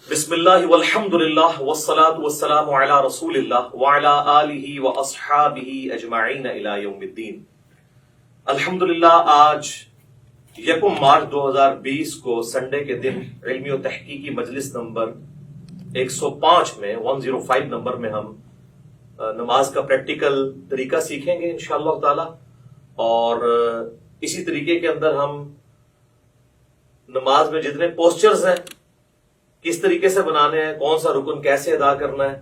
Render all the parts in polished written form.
بسم اللہ والحمد للہ والصلاة والسلام علی رسول اللہ وعلی آلہ واصحابہ اجمعین الی یوم الدین۔ الحمدللہ آج 1 مارچ 2020 کو سنڈے کے دن علمی و تحقیقی مجلس نمبر 105 میں 105 نمبر میں ہم نماز کا پریکٹیکل طریقہ سیکھیں گے انشاءاللہ تعالی، اور اسی طریقے کے اندر ہم نماز میں جتنے پوسچرز ہیں کس طریقے سے بنانے ہیں، کون سا رکن کیسے ادا کرنا ہے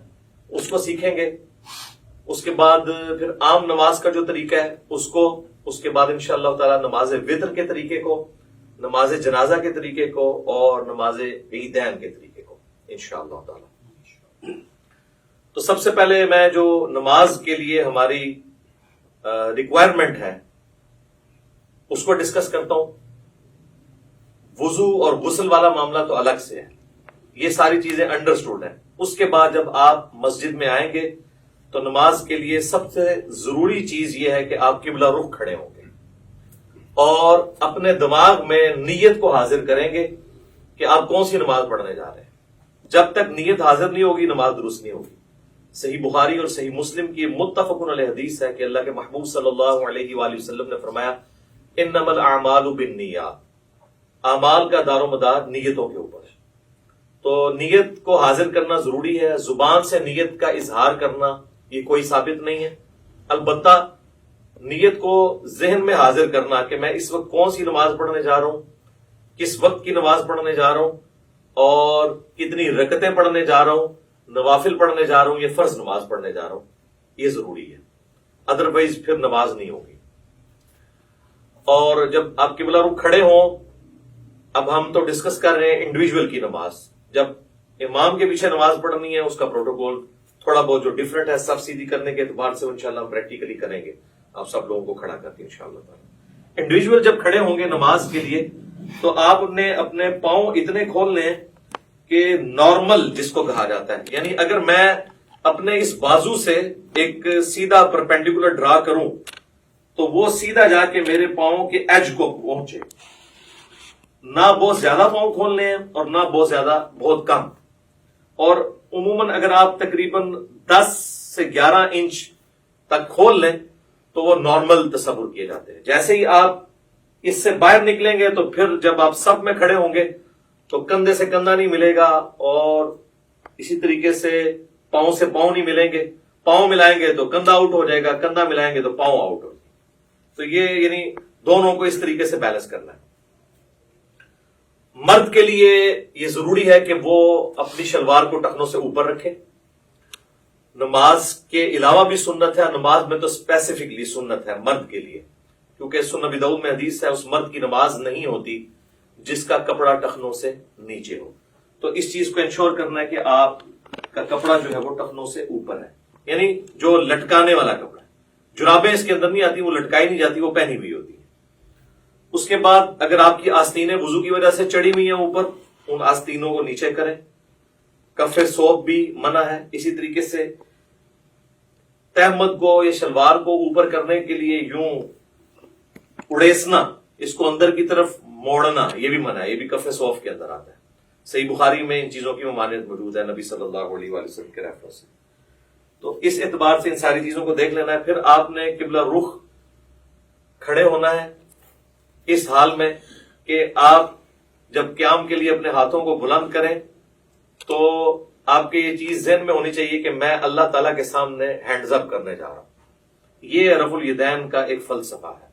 اس کو سیکھیں گے۔ اس کے بعد پھر عام نماز کا جو طریقہ ہے اس کے بعد انشاءاللہ تعالی نماز وتر کے طریقے کو، نماز جنازہ کے طریقے کو اور نماز عیدین کے طریقے کو انشاءاللہ تعالی۔ تو سب سے پہلے میں جو نماز کے لیے ہماری ریکوائرمنٹ ہے اس کو ڈسکس کرتا ہوں۔ وضو اور غسل والا معاملہ تو الگ سے ہے، یہ ساری چیزیں انڈرسٹوڈ ہیں۔ اس کے بعد جب آپ مسجد میں آئیں گے تو نماز کے لیے سب سے ضروری چیز یہ ہے کہ آپ قبلہ رخ کھڑے ہوں گے اور اپنے دماغ میں نیت کو حاضر کریں گے کہ آپ کون سی نماز پڑھنے جا رہے ہیں۔ جب تک نیت حاضر نہیں ہوگی نماز درست نہیں ہوگی۔ صحیح بخاری اور صحیح مسلم کی متفق علیہ حدیث ہے کہ اللہ کے محبوب صلی اللہ علیہ وآلہ وسلم نے فرمایا انما الاعمال بالنیات، اعمال کا دار و مدار نیتوں کے اوپر ہے۔ تو نیت کو حاضر کرنا ضروری ہے۔ زبان سے نیت کا اظہار کرنا یہ کوئی ثابت نہیں ہے، البتہ نیت کو ذہن میں حاضر کرنا کہ میں اس وقت کون سی نماز پڑھنے جا رہا ہوں، کس وقت کی نماز پڑھنے جا رہا ہوں اور کتنی رکعتیں پڑھنے جا رہا ہوں، نوافل پڑھنے جا رہا ہوں یا فرض نماز پڑھنے جا رہا ہوں، یہ ضروری ہے، ادروائز پھر نماز نہیں ہوگی۔ اور جب آپ قبلہ رخ کھڑے ہوں، اب ہم تو ڈسکس کر رہے ہیں انڈیویجول کی نماز، جب امام کے پیچھے نماز پڑھنی ہے اس کا پروٹوکول تھوڑا بہت جو ڈفرنٹ ہے، صف سیدھی کرنے کے اعتبار سے انشاءاللہ ہم پریکٹیکلی کریں گے، آپ سب لوگوں کو کھڑا کر کے انشاءاللہ تعالی۔ انڈیویجول جب کھڑے ہوں گے نماز کے لیے تو آپ نے اپنے پاؤں اتنے کھول لیں کہ نارمل جس کو کہا جاتا ہے، یعنی اگر میں اپنے اس بازو سے ایک سیدھا پرپینڈیکولر ڈرا کروں تو وہ سیدھا جا کے میرے پاؤں کے ایج کو پہنچے، نہ بہت زیادہ پاؤں کھولنے ہیں اور نہ بہت کم۔ اور عموماً اگر آپ تقریباً 10 سے 11 انچ تک کھول لیں تو وہ نارمل تصور کیے جاتے ہیں۔ جیسے ہی آپ اس سے باہر نکلیں گے تو پھر جب آپ صف میں کھڑے ہوں گے تو کندھے سے کندھا نہیں ملے گا، اور اسی طریقے سے پاؤں نہیں ملیں گے، پاؤں ملائیں گے تو کندھا آؤٹ ہو جائے گا، کندھا ملائیں گے تو پاؤں آؤٹ ہو جائے گا۔ تو یہ یعنی دونوں کو اس طریقے سے بیلنس کرنا ہے۔ مرد کے لیے یہ ضروری ہے کہ وہ اپنی شلوار کو ٹخنوں سے اوپر رکھے۔ نماز کے علاوہ بھی سنت ہے، نماز میں تو اسپیسیفکلی سنت ہے مرد کے لیے، کیونکہ سنن ابی داؤد میں حدیث ہے اس مرد کی نماز نہیں ہوتی جس کا کپڑا ٹخنوں سے نیچے ہو۔ تو اس چیز کو انشور کرنا ہے کہ آپ کا کپڑا جو ہے وہ ٹخنوں سے اوپر ہے، یعنی جو لٹکانے والا کپڑا ہے۔ جرابیں اس کے اندر نہیں آتی، وہ لٹکائی نہیں جاتی، وہ پہنی ہوئی ہوتی ہے۔ اس کے بعد اگر آپ کی آستینیں وضو کی وجہ سے چڑھی ہوئی ہیں اوپر، ان آستینوں کو نیچے کریں۔ کف ثوب بھی منع ہے۔ اسی طریقے سے تہمت کو یا شلوار کو اوپر کرنے کے لیے یوں اڑیسنا، اس کو اندر کی طرف موڑنا، یہ بھی منع ہے، یہ بھی کف ثوب کے اندر آتا ہے۔ صحیح بخاری میں ان چیزوں کی ممانعت موجود ہے نبی صلی اللہ علیہ وآلہ وسلم کے ریفرنس سے۔ تو اس اعتبار سے ان ساری چیزوں کو دیکھ لینا ہے۔ پھر آپ نے قبلہ رخ کھڑے ہونا ہے اس حال میں کہ آپ جب قیام کے لیے اپنے ہاتھوں کو بلند کریں تو آپ کے یہ چیز ذہن میں ہونی چاہیے کہ میں اللہ تعالیٰ کے سامنے ہینڈز اپ کرنے جا رہا ہوں۔ یہ رفع الیدین کا ایک فلسفہ ہے،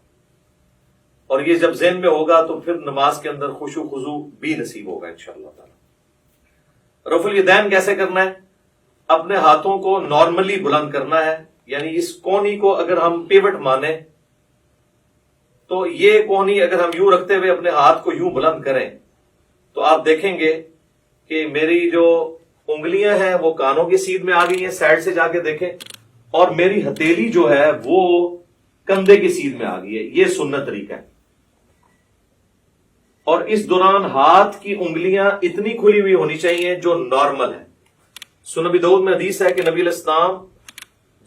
اور یہ جب ذہن میں ہوگا تو پھر نماز کے اندر خشوع و خضوع بھی نصیب ہوگا انشاءاللہ تعالیٰ۔ رفع الیدین کیسے کرنا ہے؟ اپنے ہاتھوں کو نارملی بلند کرنا ہے، یعنی اس کونی کو اگر ہم پیوٹ مانیں تو یہ کونی اگر ہم یوں رکھتے ہوئے اپنے ہاتھ کو یوں بلند کریں تو آپ دیکھیں گے کہ میری جو انگلیاں ہیں وہ کانوں کی سیدھ میں آ گئی ہیں، سائڈ سے جا کے دیکھیں، اور میری ہتھیلی جو ہے وہ کندھے کی سیدھ میں آ گئی ہے۔ یہ سنت طریقہ ہے۔ اور اس دوران ہاتھ کی انگلیاں اتنی کھلی ہوئی ہونی چاہیے جو نارمل ہے۔ سنن ابی داؤد میں حدیث ہے کہ نبی علیہ السلام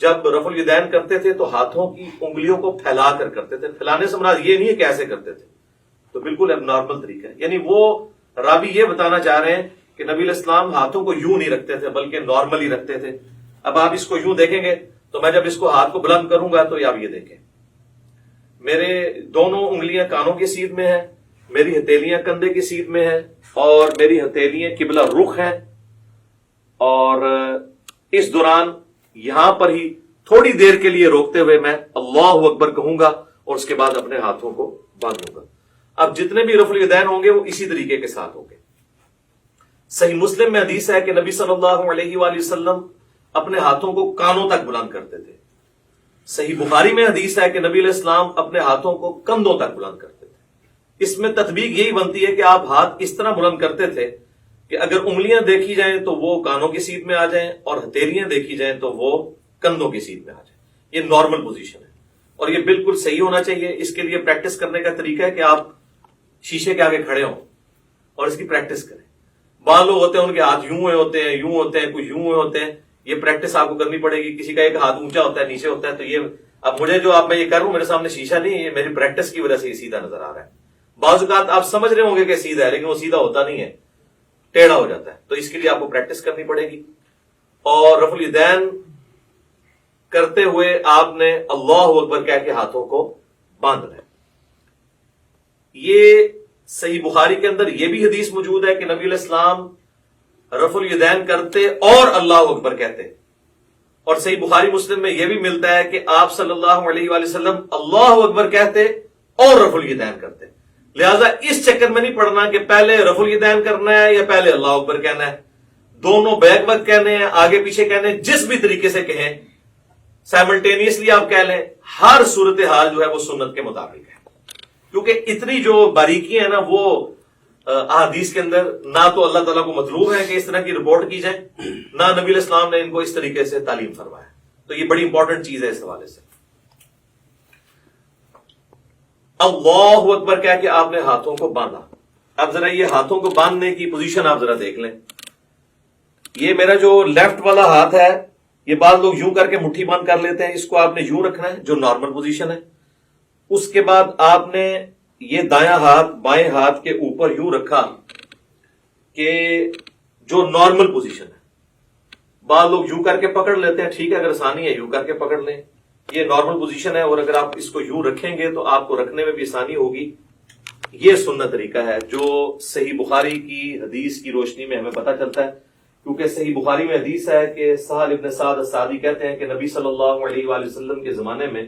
جب رفع الیدین کرتے تھے تو ہاتھوں کی انگلیوں کو پھیلا کر کرتے تھے۔ پھیلانے سے مراد یہ نہیں ہے کہ ایسے کرتے تھے، تو بالکل اب نارمل طریقہ ہے، یعنی وہ راوی یہ بتانا چاہ رہے ہیں کہ نبی علیہ السلام ہاتھوں کو یوں نہیں رکھتے تھے بلکہ نارملی رکھتے تھے. اب آپ اس کو یوں دیکھیں گے تو میں جب اس کو ہاتھ کو بلند کروں گا تو آپ یہ دیکھیں میرے دونوں انگلیاں کانوں کی سیدھ میں ہیں, میری ہتھیلیاں کندھے کی سیدھ میں ہیں, اور میری ہتھیلیاں قبلہ رخ ہیں. اور اس دوران یہاں پر ہی تھوڑی دیر کے لیے روکتے ہوئے میں اللہ اکبر کہوں گا اور اس کے بعد اپنے ہاتھوں کو باندھوں گا. اب جتنے بھی رفع الیدین ہوں گے وہ اسی طریقے کے ساتھ ہوں گے. صحیح مسلم میں حدیث ہے کہ نبی صلی اللہ علیہ وآلہ وسلم اپنے ہاتھوں کو کانوں تک بلند کرتے تھے. صحیح بخاری میں حدیث ہے کہ نبی علیہ السلام اپنے ہاتھوں کو کندھوں تک بلند کرتے تھے. اس میں تطبیق یہی بنتی ہے کہ آپ ہاتھ اس طرح بلند کرتے تھے کہ اگر انگلیاں دیکھی جائیں تو وہ کانوں کی سیدھ میں آ جائیں اور ہتھیلیاں دیکھی جائیں تو وہ کندھوں کی سیدھ میں آ جائیں. یہ نارمل پوزیشن ہے اور یہ بالکل صحیح ہونا چاہیے. اس کے لیے پریکٹس کرنے کا طریقہ ہے کہ آپ شیشے کے آگے کھڑے ہوں اور اس کی پریکٹس کریں. بعض لوگ ہوتے ہیں ان کے ہاتھ یوں ہوئے ہوتے ہیں, یوں ہوتے ہیں, کچھ یوں ہوئے ہوتے ہیں. یہ پریکٹس آپ کو کرنی پڑے گی. کسی کا ایک ہاتھ اونچا ہوتا ہے, نیچے ہوتا ہے, تو یہ اب مجھے جو میں یہ کر رہا ہوں میرے سامنے شیشہ نہیں ہے, یہ میری پریکٹس کی وجہ سے یہ سیدھا نظر آ رہا ہے. بعض اوقات آپ سمجھ رہے ہوں گے کہ سیدھا ہے لیکن وہ سیدھا ہوتا نہیں ہے, ٹیڑھا ہو جاتا ہے. تو اس کے لیے آپ کو پریکٹس کرنی پڑے گی. اور رفع الیدین کرتے ہوئے آپ نے اللہ اکبر کہہ کے ہاتھوں کو باندھنا ہے. یہ صحیح بخاری کے اندر یہ بھی حدیث موجود ہے کہ نبی علیہ السلام رفع الیدین کرتے اور اللہ اکبر کہتے. اور صحیح بخاری مسلم میں یہ بھی ملتا ہے کہ آپ صلی اللہ علیہ وآلہ وسلم اللہ اکبر کہتے اور رفع الیدین کرتے. لہذا اس چکر میں نہیں پڑنا کہ پہلے رفع الیدین کرنا ہے یا پہلے اللہ اکبر کہنا ہے. دونوں بیک وقت کہنے ہیں, آگے پیچھے کہنے ہیں, جس بھی طریقے سے کہیں سائملٹینیسلی آپ کہہ لیں. ہر صورتحال جو ہے وہ سنت کے مطابق ہے, کیونکہ اتنی جو باریکیاں ہیں نا وہ احادیث کے اندر نہ تو اللہ تعالیٰ کو مطلوب ہے کہ اس طرح کی رپورٹ کی جائے, نہ نبی علیہ السلام نے ان کو اس طریقے سے تعلیم فرمایا. تو یہ بڑی امپورٹنٹ چیز ہے اس حوالے سے. اللہ اکبر کہہ کے آپ نے ہاتھوں کو باندھا. اب ذرا یہ ہاتھوں کو باندھنے کی پوزیشن آپ ذرا دیکھ لیں. یہ میرا جو لیفٹ والا ہاتھ ہے یہ بعض لوگ یوں کر کے مٹھی بند کر لیتے ہیں, اس کو آپ نے یوں رکھنا ہے جو نارمل پوزیشن ہے. اس کے بعد آپ نے یہ دایاں ہاتھ بائیں ہاتھ کے اوپر یوں رکھا کہ جو نارمل پوزیشن ہے. بعض لوگ یوں کر کے پکڑ لیتے ہیں, ٹھیک ہے, اگر آسانی ہے یوں کر کے پکڑ لیں, یہ نارمل پوزیشن ہے. اور اگر آپ اس کو یوں رکھیں گے تو آپ کو رکھنے میں بھی آسانی ہوگی. یہ سنت طریقہ ہے جو صحیح بخاری کی حدیث کی روشنی میں ہمیں پتہ چلتا ہے, کیونکہ صحیح بخاری میں حدیث ہے کہ سہل ابن سعد الساعدی کہتے ہیں کہ نبی صلی اللہ علیہ وآلہ وسلم کے زمانے میں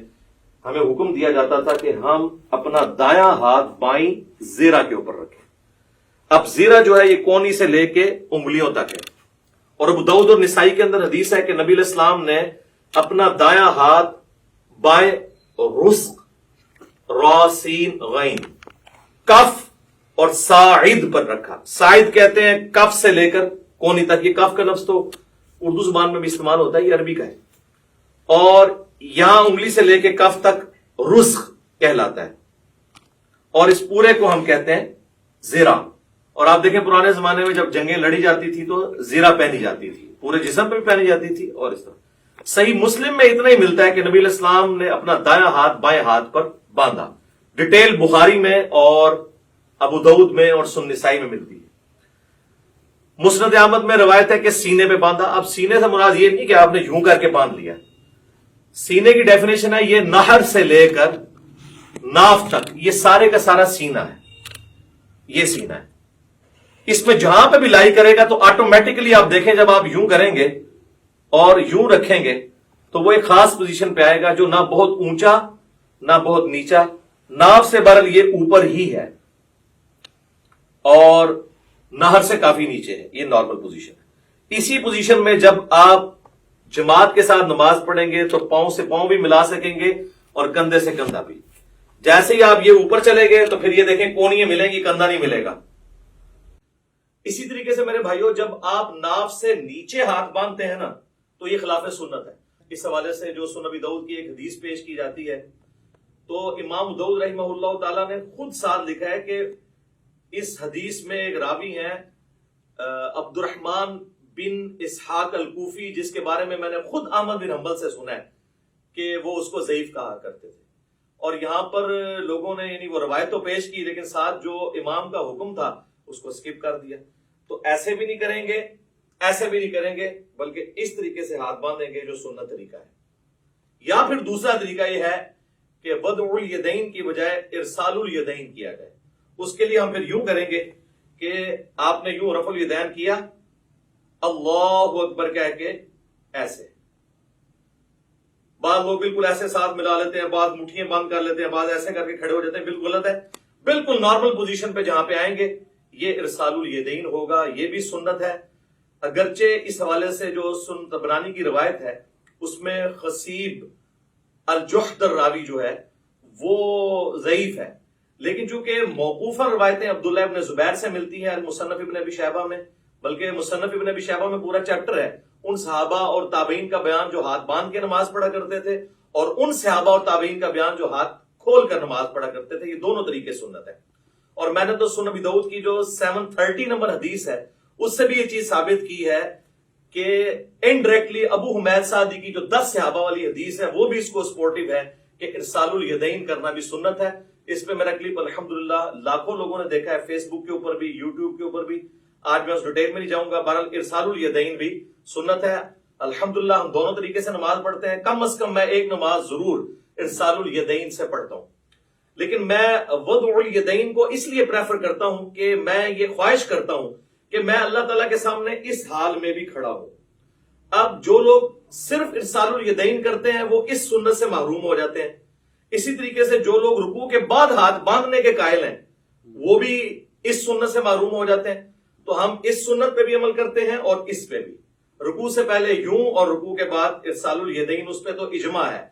ہمیں حکم دیا جاتا تھا کہ ہم اپنا دایاں ہاتھ بائیں زیرہ کے اوپر رکھیں. اب زیرہ جو ہے یہ کونی سے لے کے انگلیوں تک ہے. اور ابو داؤد اور نسائی کے اندر حدیث ہے کہ نبی علیہ السلام نے اپنا دایاں ہاتھ بائیں رزق را سین غین کف اور ساعد پر رکھا. ساعد کہتے ہیں کف سے لے کر کونی تک. یہ کف کا لفظ تو اردو زبان میں بھی استعمال ہوتا ہے, یہ عربی کا ہے. اور یہاں انگلی سے لے کے کف تک رزق کہلاتا ہے, اور اس پورے کو ہم کہتے ہیں زیرہ. اور آپ دیکھیں پرانے زمانے میں جب جنگیں لڑی جاتی تھی تو زیرہ پہنی جاتی تھی, پورے جسم پہ بھی پہنی جاتی تھی. اور اس طرح صحیح مسلم میں اتنا ہی ملتا ہے کہ نبی علیہ السلام نے اپنا دایاں ہاتھ بائیں ہاتھ پر باندھا. ڈیٹیل بخاری میں اور ابو داؤد میں اور سنن نسائی میں ملتی ہے. مسند احمد میں روایت ہے کہ سینے پہ باندھا. اب سینے سے مراد یہ نہیں کہ آپ نے یوں کر کے باندھ لیا. سینے کی ڈیفینیشن ہے یہ نہر سے لے کر ناف تک, یہ سارے کا سارا سینہ ہے. یہ سینہ ہے. اس میں جہاں پہ بھی لائی کرے گا تو آٹومیٹکلی آپ دیکھیں جب آپ یوں کریں گے اور یوں رکھیں گے تو وہ ایک خاص پوزیشن پہ آئے گا جو نہ بہت اونچا نہ بہت نیچا. ناف سے برل یہ اوپر ہی ہے اور نہر سے کافی نیچے ہے. یہ نارمل پوزیشن ہے. اسی پوزیشن میں جب آپ جماعت کے ساتھ نماز پڑھیں گے تو پاؤں سے پاؤں بھی ملا سکیں گے اور کندھے سے کندھا بھی. جیسے ہی آپ یہ اوپر چلے گئے تو پھر یہ دیکھیں کونیاں ملیں گی, کندھا نہیں ملے گا. اسی طریقے سے میرے بھائیوں جب آپ ناف سے نیچے ہاتھ باندھتے ہیں نا تو یہ خلاف سنت ہے. اس حوالے سے جو سنن ابی داؤد کی ایک حدیث پیش کی جاتی ہے تو امام داؤد رحمہ اللہ تعالیٰ نے خود ساتھ لکھا ہے کہ اس حدیث میں ایک راوی ہیں عبد الرحمن بن اسحاق الکوفی, جس کے بارے میں نے خود احمد بن حنبل سے سنا ہے کہ وہ اس کو ضعیف کہا کرتے تھے. اور یہاں پر لوگوں نے یعنی وہ روایت تو پیش کی لیکن ساتھ جو امام کا حکم تھا اس کو سکپ کر دیا. تو ایسے بھی نہیں کریں گے، ایسے بھی نہیں کریں گے، بلکہ اس طریقے سے ہاتھ باندھیں گے جو سنت طریقہ ہے۔ یا پھر دوسرا طریقہ یہ ہے کہ وضع الیدین کی بجائے ارسال الیدین کیا جائے۔ اس کے لیے ہم پھر یوں کریں گے کہ آپ نے یوں رفع الیدین کیا، اللہ اکبر کہہ کے ایسے، بعض لوگ بالکل ایسے ساتھ ملا لیتے ہیں، بعض مٹھیاں بند کر لیتے ہیں، بعض ایسے کر کے کھڑے ہو جاتے ہیں، بالکل غلط ہے۔ بالکل نارمل پوزیشن پہ جہاں پہ آئیں گے یہ ارسال الیدین ہوگا، یہ بھی سنت ہے۔ اگرچہ اس حوالے سے جو سنن طبرانی کی روایت ہے اس میں خصیب الجحد الراوی جو ہے وہ ضعیف ہے، لیکن چونکہ موقوفہ روایتیں عبداللہ ابن زبیر سے ملتی ہیں المصنف ابن ابی شیبہ میں، بلکہ مصنف ابن ابی شیبہ میں پورا چیپٹر ہے ان صحابہ اور تابعین کا بیان جو ہاتھ باندھ کے نماز پڑھا کرتے تھے، اور ان صحابہ اور تابعین کا بیان جو ہاتھ کھول کر نماز پڑھا کرتے تھے۔ یہ دونوں طریقے سنت ہے۔ اور میں نے تو سنن ابی داؤد کی جو 730 نمبر حدیث ہے اس سے بھی یہ چیز ثابت کی ہے کہ انڈائریکٹلی ابو حمید سعدی کی جو 10 صحابہ والی حدیث ہے وہ بھی اس کو سپورٹیو ہے کہ ارسال الیدین کرنا بھی سنت ہے۔ اس پہ میرا کلپ الحمدللہ لاکھوں لوگوں نے دیکھا ہے، فیس بک کے اوپر بھی، یوٹیوب کے اوپر بھی۔ آج میں اس ڈیٹیل میں نہیں جاؤں گا، بہرحال ارسال الیدین بھی سنت ہے۔ الحمدللہ ہم دونوں طریقے سے نماز پڑھتے ہیں، کم از کم میں ایک نماز ضرور ارسال الیدین سے پڑھتا ہوں، لیکن میں وضع الیدین کو اس لیے پریفر کرتا ہوں کہ میں یہ خواہش کرتا ہوں کہ میں اللہ تعالیٰ کے سامنے اس حال میں بھی کھڑا ہوں۔ اب جو لوگ صرف ارسال الیدین کرتے ہیں وہ اس سنت سے محروم ہو جاتے ہیں، اسی طریقے سے جو لوگ رکوع کے بعد ہاتھ باندھنے کے قائل ہیں وہ بھی اس سنت سے محروم ہو جاتے ہیں۔ تو ہم اس سنت پہ بھی عمل کرتے ہیں اور اس پہ بھی، رکوع سے پہلے یوں اور رکوع کے بعد ارسال الیدین، اس پہ تو اجماع ہے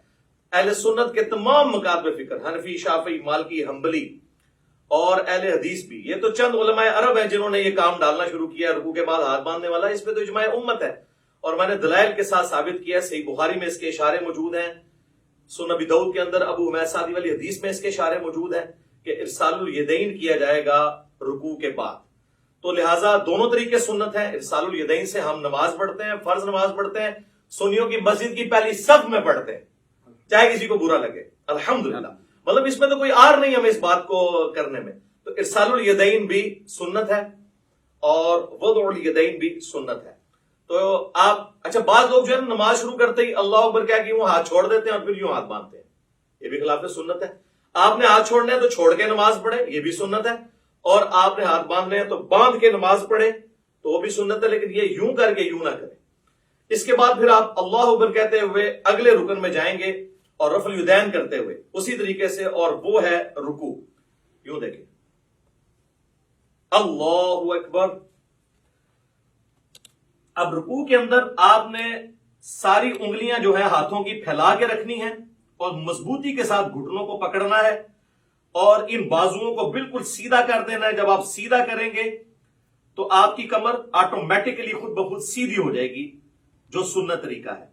اہل سنت کے تمام مکاتب فکر، حنفی، شافعی، مالکی، حنبلی اور اہل حدیث بھی۔ یہ تو چند علماء عرب ہیں جنہوں نے یہ کام ڈالنا شروع کیا رکوع کے بعد ہاتھ باندھنے والا، اس پہ تو اجماع امت ہے، اور میں نے دلائل کے ساتھ ثابت کیا۔ صحیح بخاری میں اس کے اشارے موجود ہیں، سنن ابی داؤد کے اندر ابو حمید سعدی والی حدیث میں اس کے اشارے موجود ہیں کہ ارسال الیدین کیا جائے گا رکوع کے بعد۔ تو لہٰذا دونوں طریقے سنت ہیں۔ ارسال الیدین سے ہم نماز پڑھتے ہیں، فرض نماز پڑھتے ہیں، سنیوں کی مسجد کی پہلی صف میں پڑھتے ہیں، چاہے کسی کو برا لگے، الحمدللہ۔ مطلب اس میں تو کوئی آر نہیں ہمیں اس بات کو کرنے میں۔ تو ارسال الیدین بھی سنت ہے اور وضع الیدین بھی سنت ہے۔ تو آپ اچھا بعض لوگ جو ہے نماز شروع کرتے ہی اللہ اکبر کہہ کے وہ ہاتھ چھوڑ دیتے ہیں اور پھر یوں ہاتھ باندھتے ہیں، یہ بھی خلاف سنت ہے۔ آپ نے ہاتھ چھوڑنے ہیں تو چھوڑ کے نماز پڑھے، یہ بھی سنت ہے، اور آپ نے ہاتھ باندھنے ہیں تو باندھ کے نماز پڑھے تو وہ بھی سنت ہے، لیکن یہ یوں کر کے یوں نہ کریں۔ اس کے بعد پھر آپ اللہ اکبر کہتے ہوئے اگلے رکن میں جائیں گے اور رفع الیدین کرتے ہوئے اسی طریقے سے، اور وہ ہے رکوع۔ یوں دیکھیں، اللہ اکبر۔ اب رکوع کے اندر آپ نے ساری انگلیاں جو ہے ہاتھوں کی پھیلا کے رکھنی ہیں اور مضبوطی کے ساتھ گھٹنوں کو پکڑنا ہے اور ان بازوؤں کو بالکل سیدھا کر دینا ہے۔ جب آپ سیدھا کریں گے تو آپ کی کمر آٹومیٹکلی خود بخود سیدھی ہو جائے گی، جو سنت طریقہ ہے،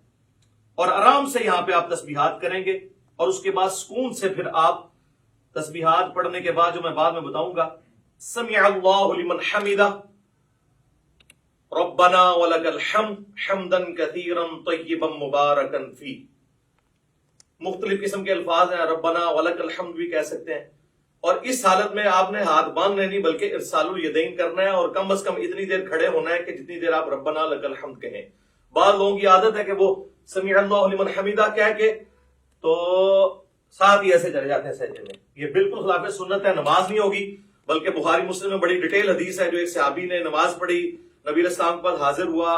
اور آرام سے یہاں پہ آپ تسبیحات کریں گے، اور اس کے بعد سکون سے پھر آپ تسبیحات پڑھنے کے بعد جو میں بعد میں بتاؤں گا، سمع اللہ لمن حمدہ، ربنا ولک الحمد حمدا کثیرا طیبا مبارکا فیہ، مختلف قسم کے الفاظ ہیں، ربنا ولک الحمد بھی کہہ سکتے ہیں۔ اور اس حالت میں آپ نے ہاتھ باندھنے نہیں بلکہ ارسال الیدین کرنا ہے، اور کم از کم اتنی دیر کھڑے ہونا ہے کہ جتنی دیر آپ ربنا لک الحمد کہیں۔ بعض لوگوں کی عادت ہے کہ وہ سمع اللہ لمن حمدہ کہہ کے تو ساتھ ہی ایسے چلے جاتے ہیں سجدے میں، یہ بالکل خلاف سنت ہے، نماز نہیں ہوگی۔ بلکہ بخاری مسلم میں بڑی ڈیٹیل حدیث ہے، جو ایک صحابی نے نماز پڑھی، نبی علیہ السلام کے پاس حاضر ہوا،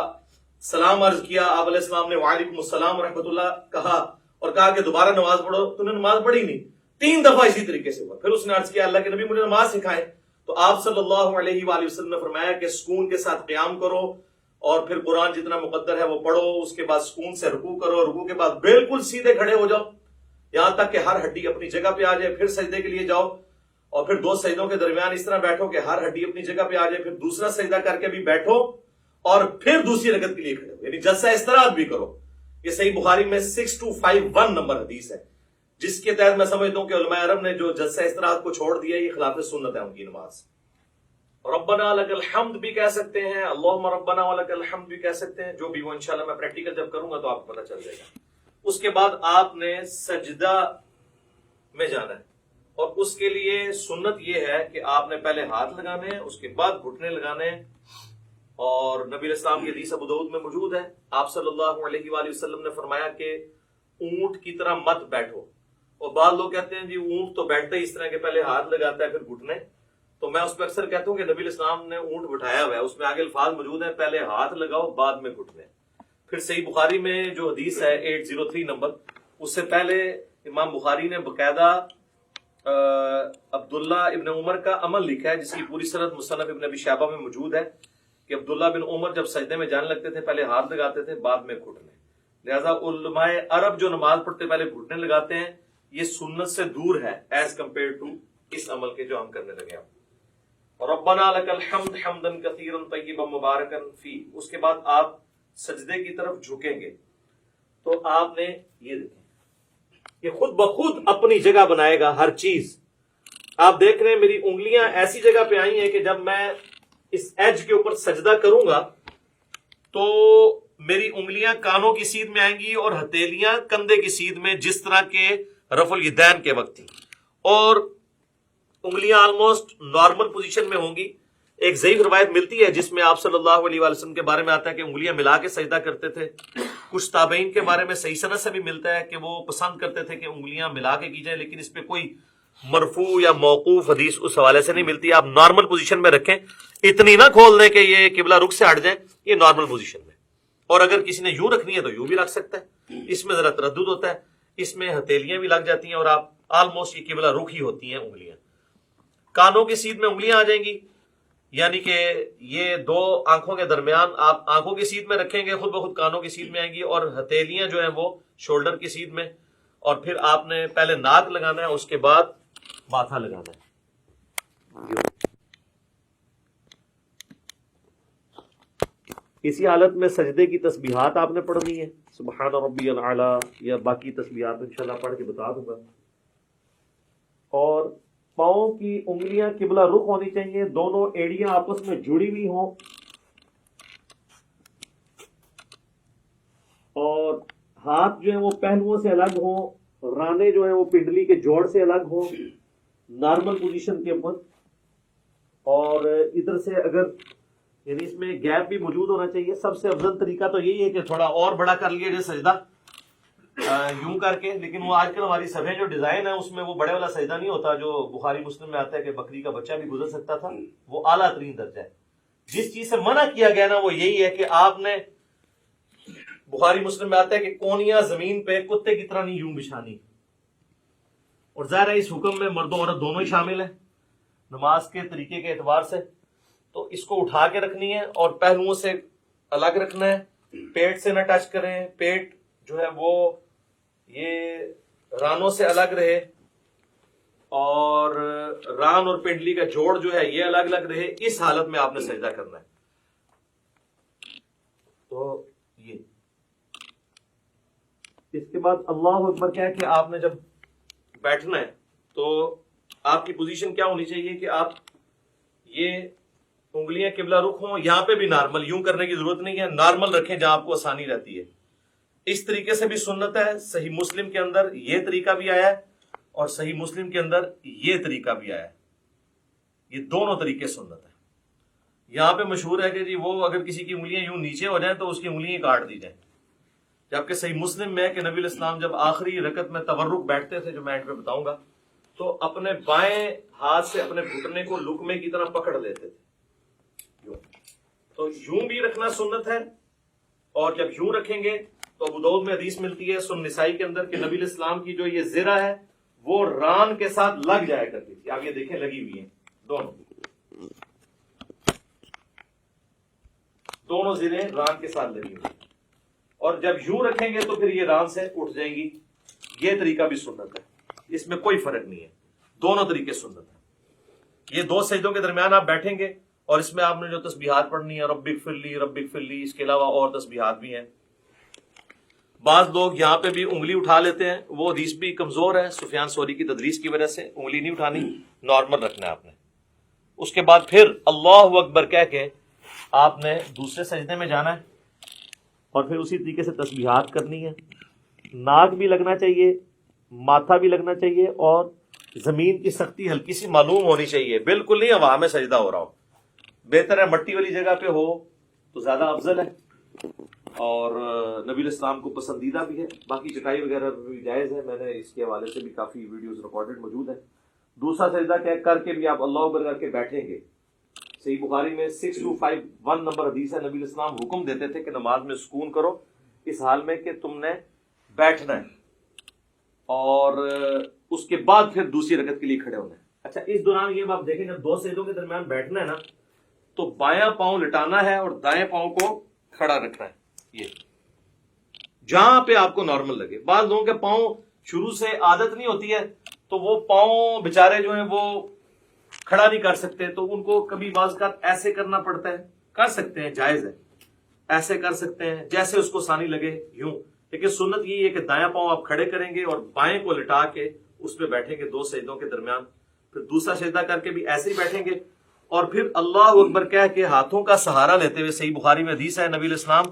سلام عرض کیا، آپ علیہ السلام نے وعلیکم السلام ورحمۃ اللہ کہا اور کہا کہ دوبارہ نماز پڑھو، تو نے نماز پڑھی نہیں، 3 دفعہ اسی طریقے سے ہوا۔ پھر اس نے عرض کیا اللہ کے نبی مجھے نماز سکھائیں، تو آپ صلی اللہ علیہ وآلہ وسلم نے فرمایا کہ سکون کے ساتھ قیام کرو اور پھر قرآن جتنا مقدر ہے وہ پڑھو، اس کے بعد سکون سے رکوع کرو، رکوع کے بعد بالکل سیدھے کھڑے ہو جاؤ یہاں تک کہ ہر ہڈی اپنی جگہ پہ آ جائے، پھر سجدے کے لیے جاؤ اور پھر 2 سجدوں کے درمیان اس طرح بیٹھو کہ ہر ہڈی اپنی جگہ پہ آ جائے، پھر دوسرا سجدہ کر کے بھی بیٹھو اور پھر دوسری رکعت کے لیے کھڑے ہو، یعنی جلسہ استراحت بھی کرو۔ یہ صحیح بخاری میں 6251 نمبر حدیث ہے، جس کے تحت میں سمجھتا ہوں کہ علماء عرب نے جو جلسہ استراحت کو چھوڑ دیا یہ خلاف سنت ہے ان کی نماز۔ ربنا لک الحمد بھی کہہ سکتے ہیں، اللہم ربنا ولک الحمد بھی کہہ سکتے ہیں، جو بھی وہ انشاءاللہ میں پریکٹیکل جب کروں گا تو آپ کو پتہ چل جائے گا۔ اس کے بعد آپ نے سجدہ میں جانا ہے، اور اس کے لیے سنت یہ ہے کہ آپ نے پہلے ہاتھ لگانے ہیں، اس کے بعد گھٹنے لگانے ہیں، اور نبی علیہ السلام کی حدیث ابو داؤد میں موجود ہے، آپ صلی اللہ علیہ وآلہ وسلم نے فرمایا کہ اونٹ کی طرح مت بیٹھو. اور بعض لوگ کہتے ہیں جی اونٹ تو بیٹھتا ہی اس طرح کے پہلے ہاتھ لگاتا ہے پھر گھٹنے، تو میں اس پہ اکثر کہتا ہوں کہ نبی علیہ السلام نے اونٹ بٹھایا ہوا ہے، اس میں آگے الفاظ موجود ہیں پہلے ہاتھ لگاؤ بعد میں گھٹنے. پھر صحیح بخاری میں جو حدیث ہے 803 نمبر، اس سے پہلے امام بخاری نے باقاعدہ عبداللہ ابن عمر کا عمل لکھا ہے جس کی پوری سند مصنف ابن ابی شیبہ میں موجود ہے کہ عبداللہ بن عمر جب سجدے میں جانے لگتے تھے پہلے ہاتھ لگاتے تھے بعد میں گھٹنے. لہذا علماء عرب جو نماز پڑھتے پہلے گھٹنے لگاتے ہیں یہ سنت سے دور ہے ایز کمپیئر ٹو اس عمل کے جو ہم کرنے لگے ہیں. ربنا لک الحمد حمدا کثیرا طیبا مبارکا فی، اس کے بعد آپ سجدے کی طرف جھکیں گے تو آپ نے یہ دیکھیں یہ خود بخود اپنی جگہ بنائے گا ہر چیز. آپ دیکھ رہے ہیں میری انگلیاں ایسی جگہ پہ آئی ہیں کہ جب میں اس ایج کے اوپر سجدہ کروں گا تو میری انگلیاں کانوں کی سیدھ میں آئیں گی اور ہتھیلیاں کندھے کی سیدھ میں، جس طرح کے رفع الیدین کے وقت تھی، اور انگلیاں آلموسٹ نارمل پوزیشن میں ہوں گی. ایک ضعیف روایت ملتی ہے جس میں آپ صلی اللہ علیہ وسلم کے بارے میں آتا ہے کہ انگلیاں ملا کے سجدہ کرتے تھے. کچھ تابعین کے بارے میں صحیح سند سے بھی ملتا ہے کہ وہ پسند کرتے تھے کہ انگلیاں ملا کے کی جائیں، لیکن اس پہ کوئی مرفوع یا موقوف حدیث اس حوالے سے نہیں ملتی. آپ نارمل پوزیشن میں رکھیں، اتنی نہ کھول دیں کہ یہ قبلہ رخ سے ہٹ جائیں، یہ نارمل پوزیشن میں. اور اگر کسی نے یوں رکھنی ہے تو یوں بھی رکھ سکتا ہے، اس میں ذرا تردد ہوتا ہے، اس میں ہتھیلیاں بھی لگ جاتی ہیں اور آپ آلموسٹ یہ قبلہ رخ ہی ہوتی ہیں انگلیاں. کانوں کی سیدھ میں انگلیاں آ جائیں گی، یعنی کہ یہ دو آنکھوں کے درمیان آپ آنکھوں کی سیدھ میں رکھیں گے، خود بخود کانوں کی سیدھ میں آئیں گی، اور ہتھیلیاں جو ہیں وہ شولڈر کی سیدھ میں. اور پھر آپ نے پہلے ناک لگانا ہے، اس کے بعد ماتھا لگانا ہے. اسی حالت میں سجدے کی تسبیحات آپ نے پڑھنی ہے، سبحان ربی الاعلی، یا باقی تسبیحات انشاءاللہ پڑھ کے بتا دوں گا. اور پاؤں کی انگلیاں قبلہ رخ ہونی چاہیے، دونوں ایڑیاں آپس میں جڑی ہوئی ہوں، اور ہاتھ جو ہیں وہ پہلوؤں سے الگ ہوں، رانے جو ہیں وہ پنڈلی کے جوڑ سے الگ ہوں نارمل پوزیشن کے اوپر. اور ادھر سے اگر یعنی اس میں گیپ بھی موجود ہونا چاہیے. سب سے افضل طریقہ تو یہی ہے کہ تھوڑا اور بڑا کر لیا جائے سجدہ یوں کر کے، لیکن وہ آج کل ہماری صفحے جو ڈیزائن ہے اس میں وہ بڑے والا سجدہ نہیں ہوتا جو بخاری مسلم میں آتا ہے کہ بکری کا بچہ بھی گزر سکتا تھا، وہ اعلیٰ ترین درجہ ہے. جس چیز سے منع کیا گیا نا وہ یہی ہے کہ آپ نے، بخاری مسلم میں آتا ہے کہ کونیاں زمین پہ کتے کی طرح نہیں یوں بچھانی. اور ظاہر ہے اس حکم میں مرد و عورت دونوں ہی شامل ہیں نماز کے طریقے کے اعتبار سے. تو اس کو اٹھا کے رکھنی ہے اور پہلوؤں سے الگ رکھنا ہے، پیٹ سے نہ ٹچ کریں، پیٹ جو ہے وہ یہ رانوں سے الگ رہے، اور ران اور پنڈلی کا جوڑ جو ہے یہ الگ الگ رہے. اس حالت میں آپ نے سجدہ کرنا ہے. تو یہ اس کے بعد اللہ اکبر کیا ہے کہ آپ نے جب بیٹھنا ہے تو آپ کی پوزیشن کیا ہونی چاہیے کہ آپ یہ انگلیاں قبلہ رخ ہوں، یہاں پہ بھی نارمل، یوں کرنے کی ضرورت نہیں ہے، نارمل رکھیں جہاں آپ کو آسانی رہتی ہے. اس طریقے سے بھی سنت ہے. صحیح مسلم کے اندر یہ طریقہ بھی آیا ہے اور صحیح مسلم کے اندر یہ طریقہ بھی آیا ہے. یہ دونوں طریقے سنت ہے. یہاں پہ مشہور ہے کہ جی وہ اگر کسی کی انگلیاں یوں نیچے ہو جائیں تو اس کی انگلیاں کاٹ دی جائیں، جبکہ صحیح مسلم میں کہ نبی علیہ السلام جب آخری رکعت میں تورک بیٹھتے تھے جو میں اینڈ پہ بتاؤں گا، تو اپنے بائیں ہاتھ سے اپنے گھٹنے کو لقمے کی طرح پکڑ لیتے تھے. تو یوں بھی رکھنا سنت ہے، اور جب یوں رکھیں گے تو ابو داؤد میں حدیث ملتی ہے سنن نسائی کے اندر کہ نبی علیہ السلام کی جو یہ زرہ ہے وہ ران کے ساتھ لگ جایا کرتی تھی. آپ یہ دیکھیں لگی ہوئی ہیں دونوں زریں ران کے ساتھ لگی ہوئی، اور جب یوں رکھیں گے تو پھر یہ ران سے اٹھ جائیں گی. یہ طریقہ بھی سنت ہے، اس میں کوئی فرق نہیں ہے، دونوں طریقے سنت ہیں. یہ دو سجدوں کے درمیان آپ بیٹھیں گے اور اس میں آپ نے جو تسبیحات پڑھنی ہے رب اغفر لی رب اغفر لی، اس کے علاوہ اور تسبیحات بھی ہیں. بعض لوگ یہاں پہ بھی انگلی اٹھا لیتے ہیں، وہ حدیث بھی کمزور ہے، سفیان ثوری کی تدریس کی وجہ سے انگلی نہیں اٹھانی، نارمل رکھنا ہے آپ نے. اس کے بعد پھر اللہ اکبر کہہ کے آپ نے دوسرے سجدے میں جانا ہے اور پھر اسی طریقے سے تسبیحات کرنی ہے. ناک بھی لگنا چاہیے، ماتھا بھی لگنا چاہیے، اور زمین کی سختی ہلکی سی معلوم ہونی چاہیے، بالکل نہیں ہوا میں سجدہ ہو رہا ہو. بہتر ہے مٹی والی جگہ پہ ہو تو زیادہ افضل ہے اور نبی الاسلام کو پسندیدہ بھی ہے. باقی چٹائی وغیرہ بھی جائز ہے، میں نے اس کے حوالے سے بھی کافی ویڈیوز ریکارڈڈ موجود ہیں. دوسرا سجدہ کر کے بھی آپ اللہ اکبر کر کے بیٹھیں گے. صحیح بخاری میں 6251 نمبر حدیث ہے، نبی الاسلام حکم دیتے تھے کہ نماز میں سکون کرو اس حال میں کہ تم نے بیٹھنا ہے اور اس کے بعد پھر دوسری رکعت کے لیے کھڑے ہونا ہے. اچھا، اس دوران یہ آپ دیکھیں جب دو سجدوں کے درمیان بیٹھنا ہے نا تو بایاں پاؤں لٹانا ہے اور دائیں پاؤں کو کھڑا رکھنا ہے. یہ جہاں پہ آپ کو نارمل لگے. بعض لوگوں کے پاؤں شروع سے عادت نہیں ہوتی ہے تو وہ پاؤں بےچارے جو ہیں وہ کھڑا نہیں کر سکتے، تو ان کو کبھی بعض کا ایسے کرنا پڑتا ہے. کر سکتے ہیں، جائز ہے، ایسے کر سکتے ہیں جیسے اس کو آسانی لگے یوں. لیکن سنت یہ ہے کہ دایاں پاؤں آپ کھڑے کریں گے اور بائیں کو لٹا کے اس پہ بیٹھیں گے دو سجدوں کے درمیان. پھر دوسرا سجدہ کر کے بھی ایسے ہی بیٹھیں گے اور پھر اللہ اکبر کہہ کے ہاتھوں کا سہارا لیتے ہوئے. صحیح بخاری میں حدیث ہے نبی علیہ السلام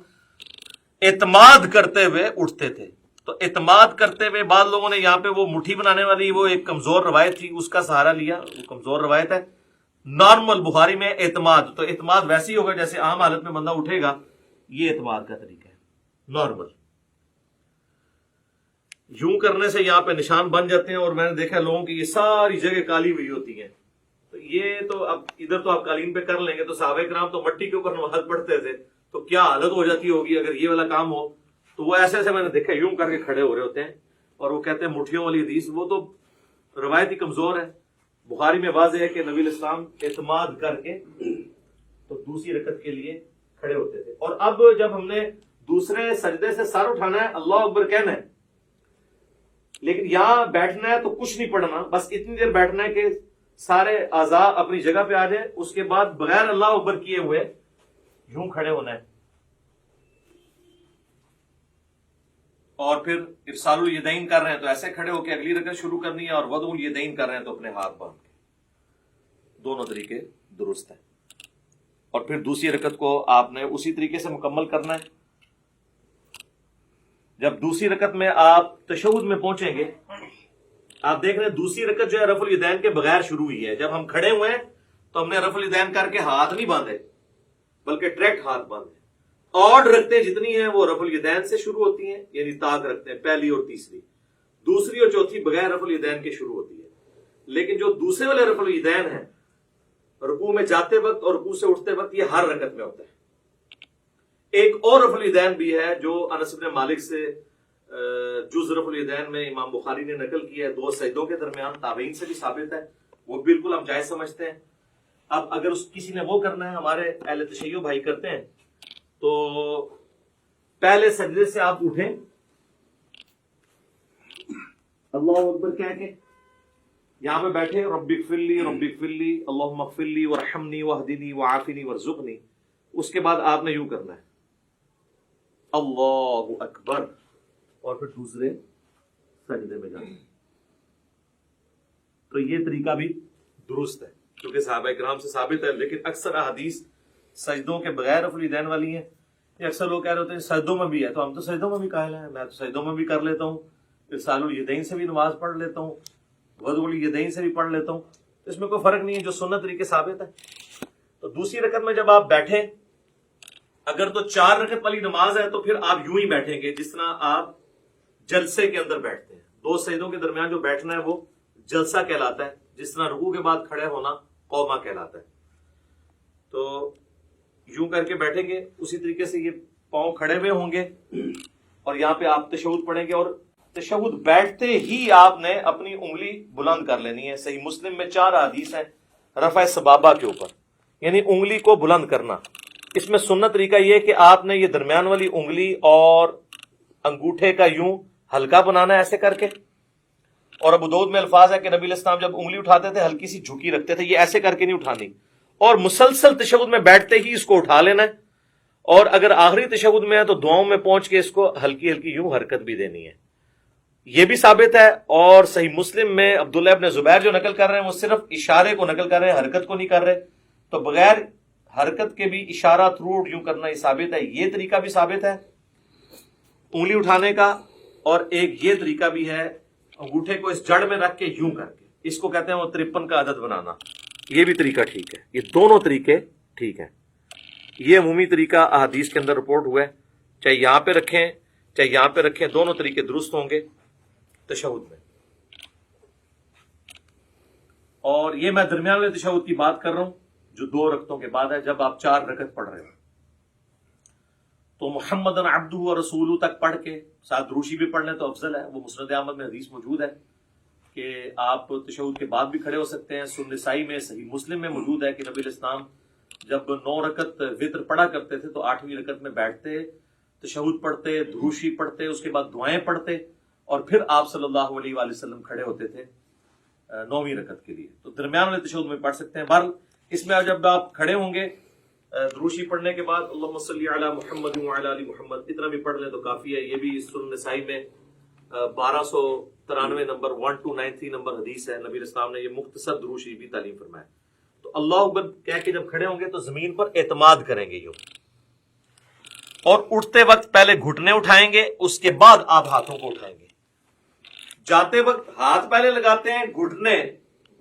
اعتماد کرتے ہوئے اٹھتے تھے. تو اعتماد کرتے ہوئے بعض لوگوں نے یہاں پہ وہ مٹھی بنانے والی وہ ایک کمزور روایت تھی، اس کا سہارا لیا. وہ کمزور روایت ہے. نارمل بخاری میں اعتماد، تو اعتماد ویسے ہی ہوگا جیسے عام حالت میں بندہ اٹھے گا. یہ اعتماد کا طریقہ ہے نارمل. یوں کرنے سے یہاں پہ نشان بن جاتے ہیں اور میں نے دیکھا لوگوں کی یہ ساری جگہ کالی ہوئی ہوتی ہیں. تو یہ تو اب ادھر تو آپ قالین پہ کر لیں گے، تو صحابہ کرام تو مٹی کے اوپر نماز پڑھتے تھے، تو کیا حالت ہو جاتی ہوگی اگر یہ والا کام ہو. تو وہ ایسے ایسے میں نے دیکھا یوں کر کے کھڑے ہو رہے ہوتے ہیں اور وہ کہتے ہیں مٹھیوں والی حدیث. وہ تو روایت ہی کمزور ہے. بخاری میں واضح ہے کہ نبی علیہ السلام اعتماد کر کے تو دوسری رکعت کے لیے کھڑے ہوتے تھے. اور اب جب ہم نے دوسرے سجدے سے سر اٹھانا ہے اللہ اکبر کہنا ہے، لیکن یہاں بیٹھنا ہے تو کچھ نہیں پڑھنا، بس اتنی دیر بیٹھنا ہے کہ سارے اعضاء اپنی جگہ پہ آ جائے. اس کے بعد بغیر اللہ اکبر کیے ہوئے یوں کھڑے ہونا ہے اور پھر ارسال الیدین کر رہے ہیں تو ایسے کھڑے ہو کے اگلی رکعت شروع کرنی ہے، اور وضع الیدین کر رہے ہیں تو اپنے ہاتھ باندھ کے. دونوں طریقے درست ہیں. اور پھر دوسری رکعت کو آپ نے اسی طریقے سے مکمل کرنا ہے. جب دوسری رکعت میں آپ تشہد میں پہنچیں گے، آپ دیکھ رہے ہیں دوسری رکعت جو ہے رفع الیدین کے بغیر شروع ہوئی ہے. جب ہم کھڑے ہوئے ہیں تو ہم نے رفع الیدین کر کے ہاتھ نہیں باندھے بلکہ ڈائریکٹ ہاتھ باندھے. اور رکھتے جتنی ہیں وہ رفع الیدین سے شروع ہوتی ہیں، یعنی تاک رکھتے ہیں پہلی اور تیسری. دوسری اور چوتھی بغیر رفع الیدین کے شروع ہوتی ہے. لیکن جو دوسرے والے رفع الیدین ہیں رکوع میں جاتے وقت اور رکوع سے اٹھتے وقت، یہ ہر رکعت میں ہوتا ہے. ایک اور رفع الیدین بھی ہے جو انس بن مالک سے جز رفع الیدین میں امام بخاری نے نقل کیا ہے دو سجدوں کے درمیان، تابعین سے بھی ثابت ہے. وہ بالکل ہم جائز سمجھتے ہیں. اب اگر کسی نے وہ کرنا ہے، ہمارے اہل تشیع بھائی کرتے ہیں، تو پہلے سجدے سے آپ اٹھیں اللہ اکبر کہہ کے یہاں پہ بیٹھے رب اغفر لی رب اغفر لی اللہم اغفر لی وارحمنی واہدنی وعافنی وارزقنی. اس کے بعد آپ نے یوں کرنا ہے اللہ اکبر اور پھر دوسرے سجدے میں جانا. تو یہ طریقہ بھی درست ہے کیونکہ صحابہ کرام سے ثابت ہے. لیکن اکثر احادیث سجدوں کے بغیر رفع الیدین والی ہیں. یہ اکثر لوگ کہہ رہے ہوتے ہیں سجدوں میں بھی ہے، تو ہم تو سجدوں میں بھی قائل ہیں، میں تو سجدوں میں بھی کر لیتا ہوں، ارسال الیدین سے بھی نماز پڑھ لیتا ہوں، وضع الیدین سے بھی پڑھ لیتا ہوں. اس میں کوئی فرق نہیں ہے، جو سنت طریقے ثابت ہے. تو دوسری رکعت میں جب آپ بیٹھیں، اگر تو 4 رکعت والی نماز ہے تو پھر آپ یوں ہی بیٹھیں گے جس طرح آپ جلسے کے اندر بیٹھتے ہیں. دو سجدوں کے درمیان جو بیٹھنا ہے وہ جلسہ کہلاتا ہے، جس طرح رکوع کے بعد کھڑے ہونا قوما کہلاتا ہے. تو یوں کر کے بیٹھیں گے، اسی طریقے سے یہ پاؤں کھڑے ہوئے ہوں گے اور یہاں پہ آپ تشہد پڑھیں گے. اور تشہد بیٹھتے ہی آپ نے اپنی انگلی بلند کر لینی ہے. صحیح مسلم میں 4 حدیث ہیں رفع سبابہ کے اوپر، یعنی انگلی کو بلند کرنا. اس میں سنت طریقہ یہ کہ آپ نے یہ درمیان والی انگلی اور انگوٹھے کا یوں ہلکا بنانا ہے ایسے کر کے. اور ابو داؤد میں الفاظ ہے کہ نبی علیہ السلام جب انگلی اٹھاتے تھے ہلکی سی جھکی رکھتے تھے، یہ ایسے کر کے نہیں اٹھانی. اور مسلسل تشہد میں بیٹھتے ہی اس کو اٹھا لینا ہے. اور اگر آخری تشہد میں ہے تو دعاؤں میں پہنچ کے اس کو ہلکی ہلکی یوں حرکت بھی دینی ہے. یہ بھی ثابت ہے. اور صحیح مسلم میں عبداللہ ابن زبیر جو نقل کر رہے ہیں وہ صرف اشارے کو نقل کر رہے ہیں، حرکت کو نہیں کر رہے. تو بغیر حرکت کے بھی اشارہ تھرو یوں کرنا یہ ثابت ہے. یہ طریقہ بھی ثابت ہے انگلی اٹھانے کا. اور ایک یہ طریقہ بھی ہے انگوٹھے کو اس جڑ میں رکھ کے یوں کر کے، اس کو کہتے ہیں وہ 53 کا عدد بنانا. یہ بھی طریقہ ٹھیک ہے. یہ دونوں طریقے ٹھیک ہیں. یہ عمومی طریقہ احادیث کے اندر رپورٹ ہوا ہے، چاہے یہاں پہ رکھیں چاہے یہاں پہ رکھیں، دونوں طریقے درست ہوں گے تشہد میں۔ اور یہ میں درمیان والے تشہد کی بات کر رہا ہوں جو 2 رکعتوں کے بعد ہے، جب آپ 4 رکعت پڑھ رہے ہیں تو محمد عبدہ و رسولہ تک پڑھ کے ساتھ دروشی بھی پڑھ لیں تو افضل ہے۔ وہ مسند احمد میں حدیث موجود ہے کہ آپ تشہد کے بعد بھی کھڑے ہو سکتے ہیں۔ سنن نسائی میں، صحیح مسلم میں موجود ہے کہ نبی علیہ السلام جب 9 رکعت وتر پڑھا کرتے تھے تو 8ویں رکعت میں بیٹھتے، تشہد پڑھتے، دروشی پڑھتے، اس کے بعد دعائیں پڑھتے، اور پھر آپ صلی اللہ علیہ وآلہ وسلم کھڑے ہوتے تھے 9ویں رکعت کے لیے۔ تو درمیان والے تشہد میں پڑھ سکتے ہیں۔ بہرحال اس میں جب آپ کھڑے ہوں گے دروشی پڑھنے کے بعد اللہم صلی علی محمد وعلی آل محمد اتنا بھی پڑھ لیں تو کافی ہے۔ یہ بھی سنن نسائی میں 1293 نمبر 1293 نمبر حدیث ہے، نبی اسلام نے یہ مختصر دروشی بھی تعلیم فرمایا۔ تو اللہ اکبر کہہ کے جب کھڑے ہوں گے تو زمین پر اعتماد کریں گے یوں، اور اٹھتے وقت پہلے گھٹنے اٹھائیں گے، اس کے بعد آپ ہاتھوں کو اٹھائیں گے۔ جاتے وقت ہاتھ پہلے لگاتے ہیں، گھٹنے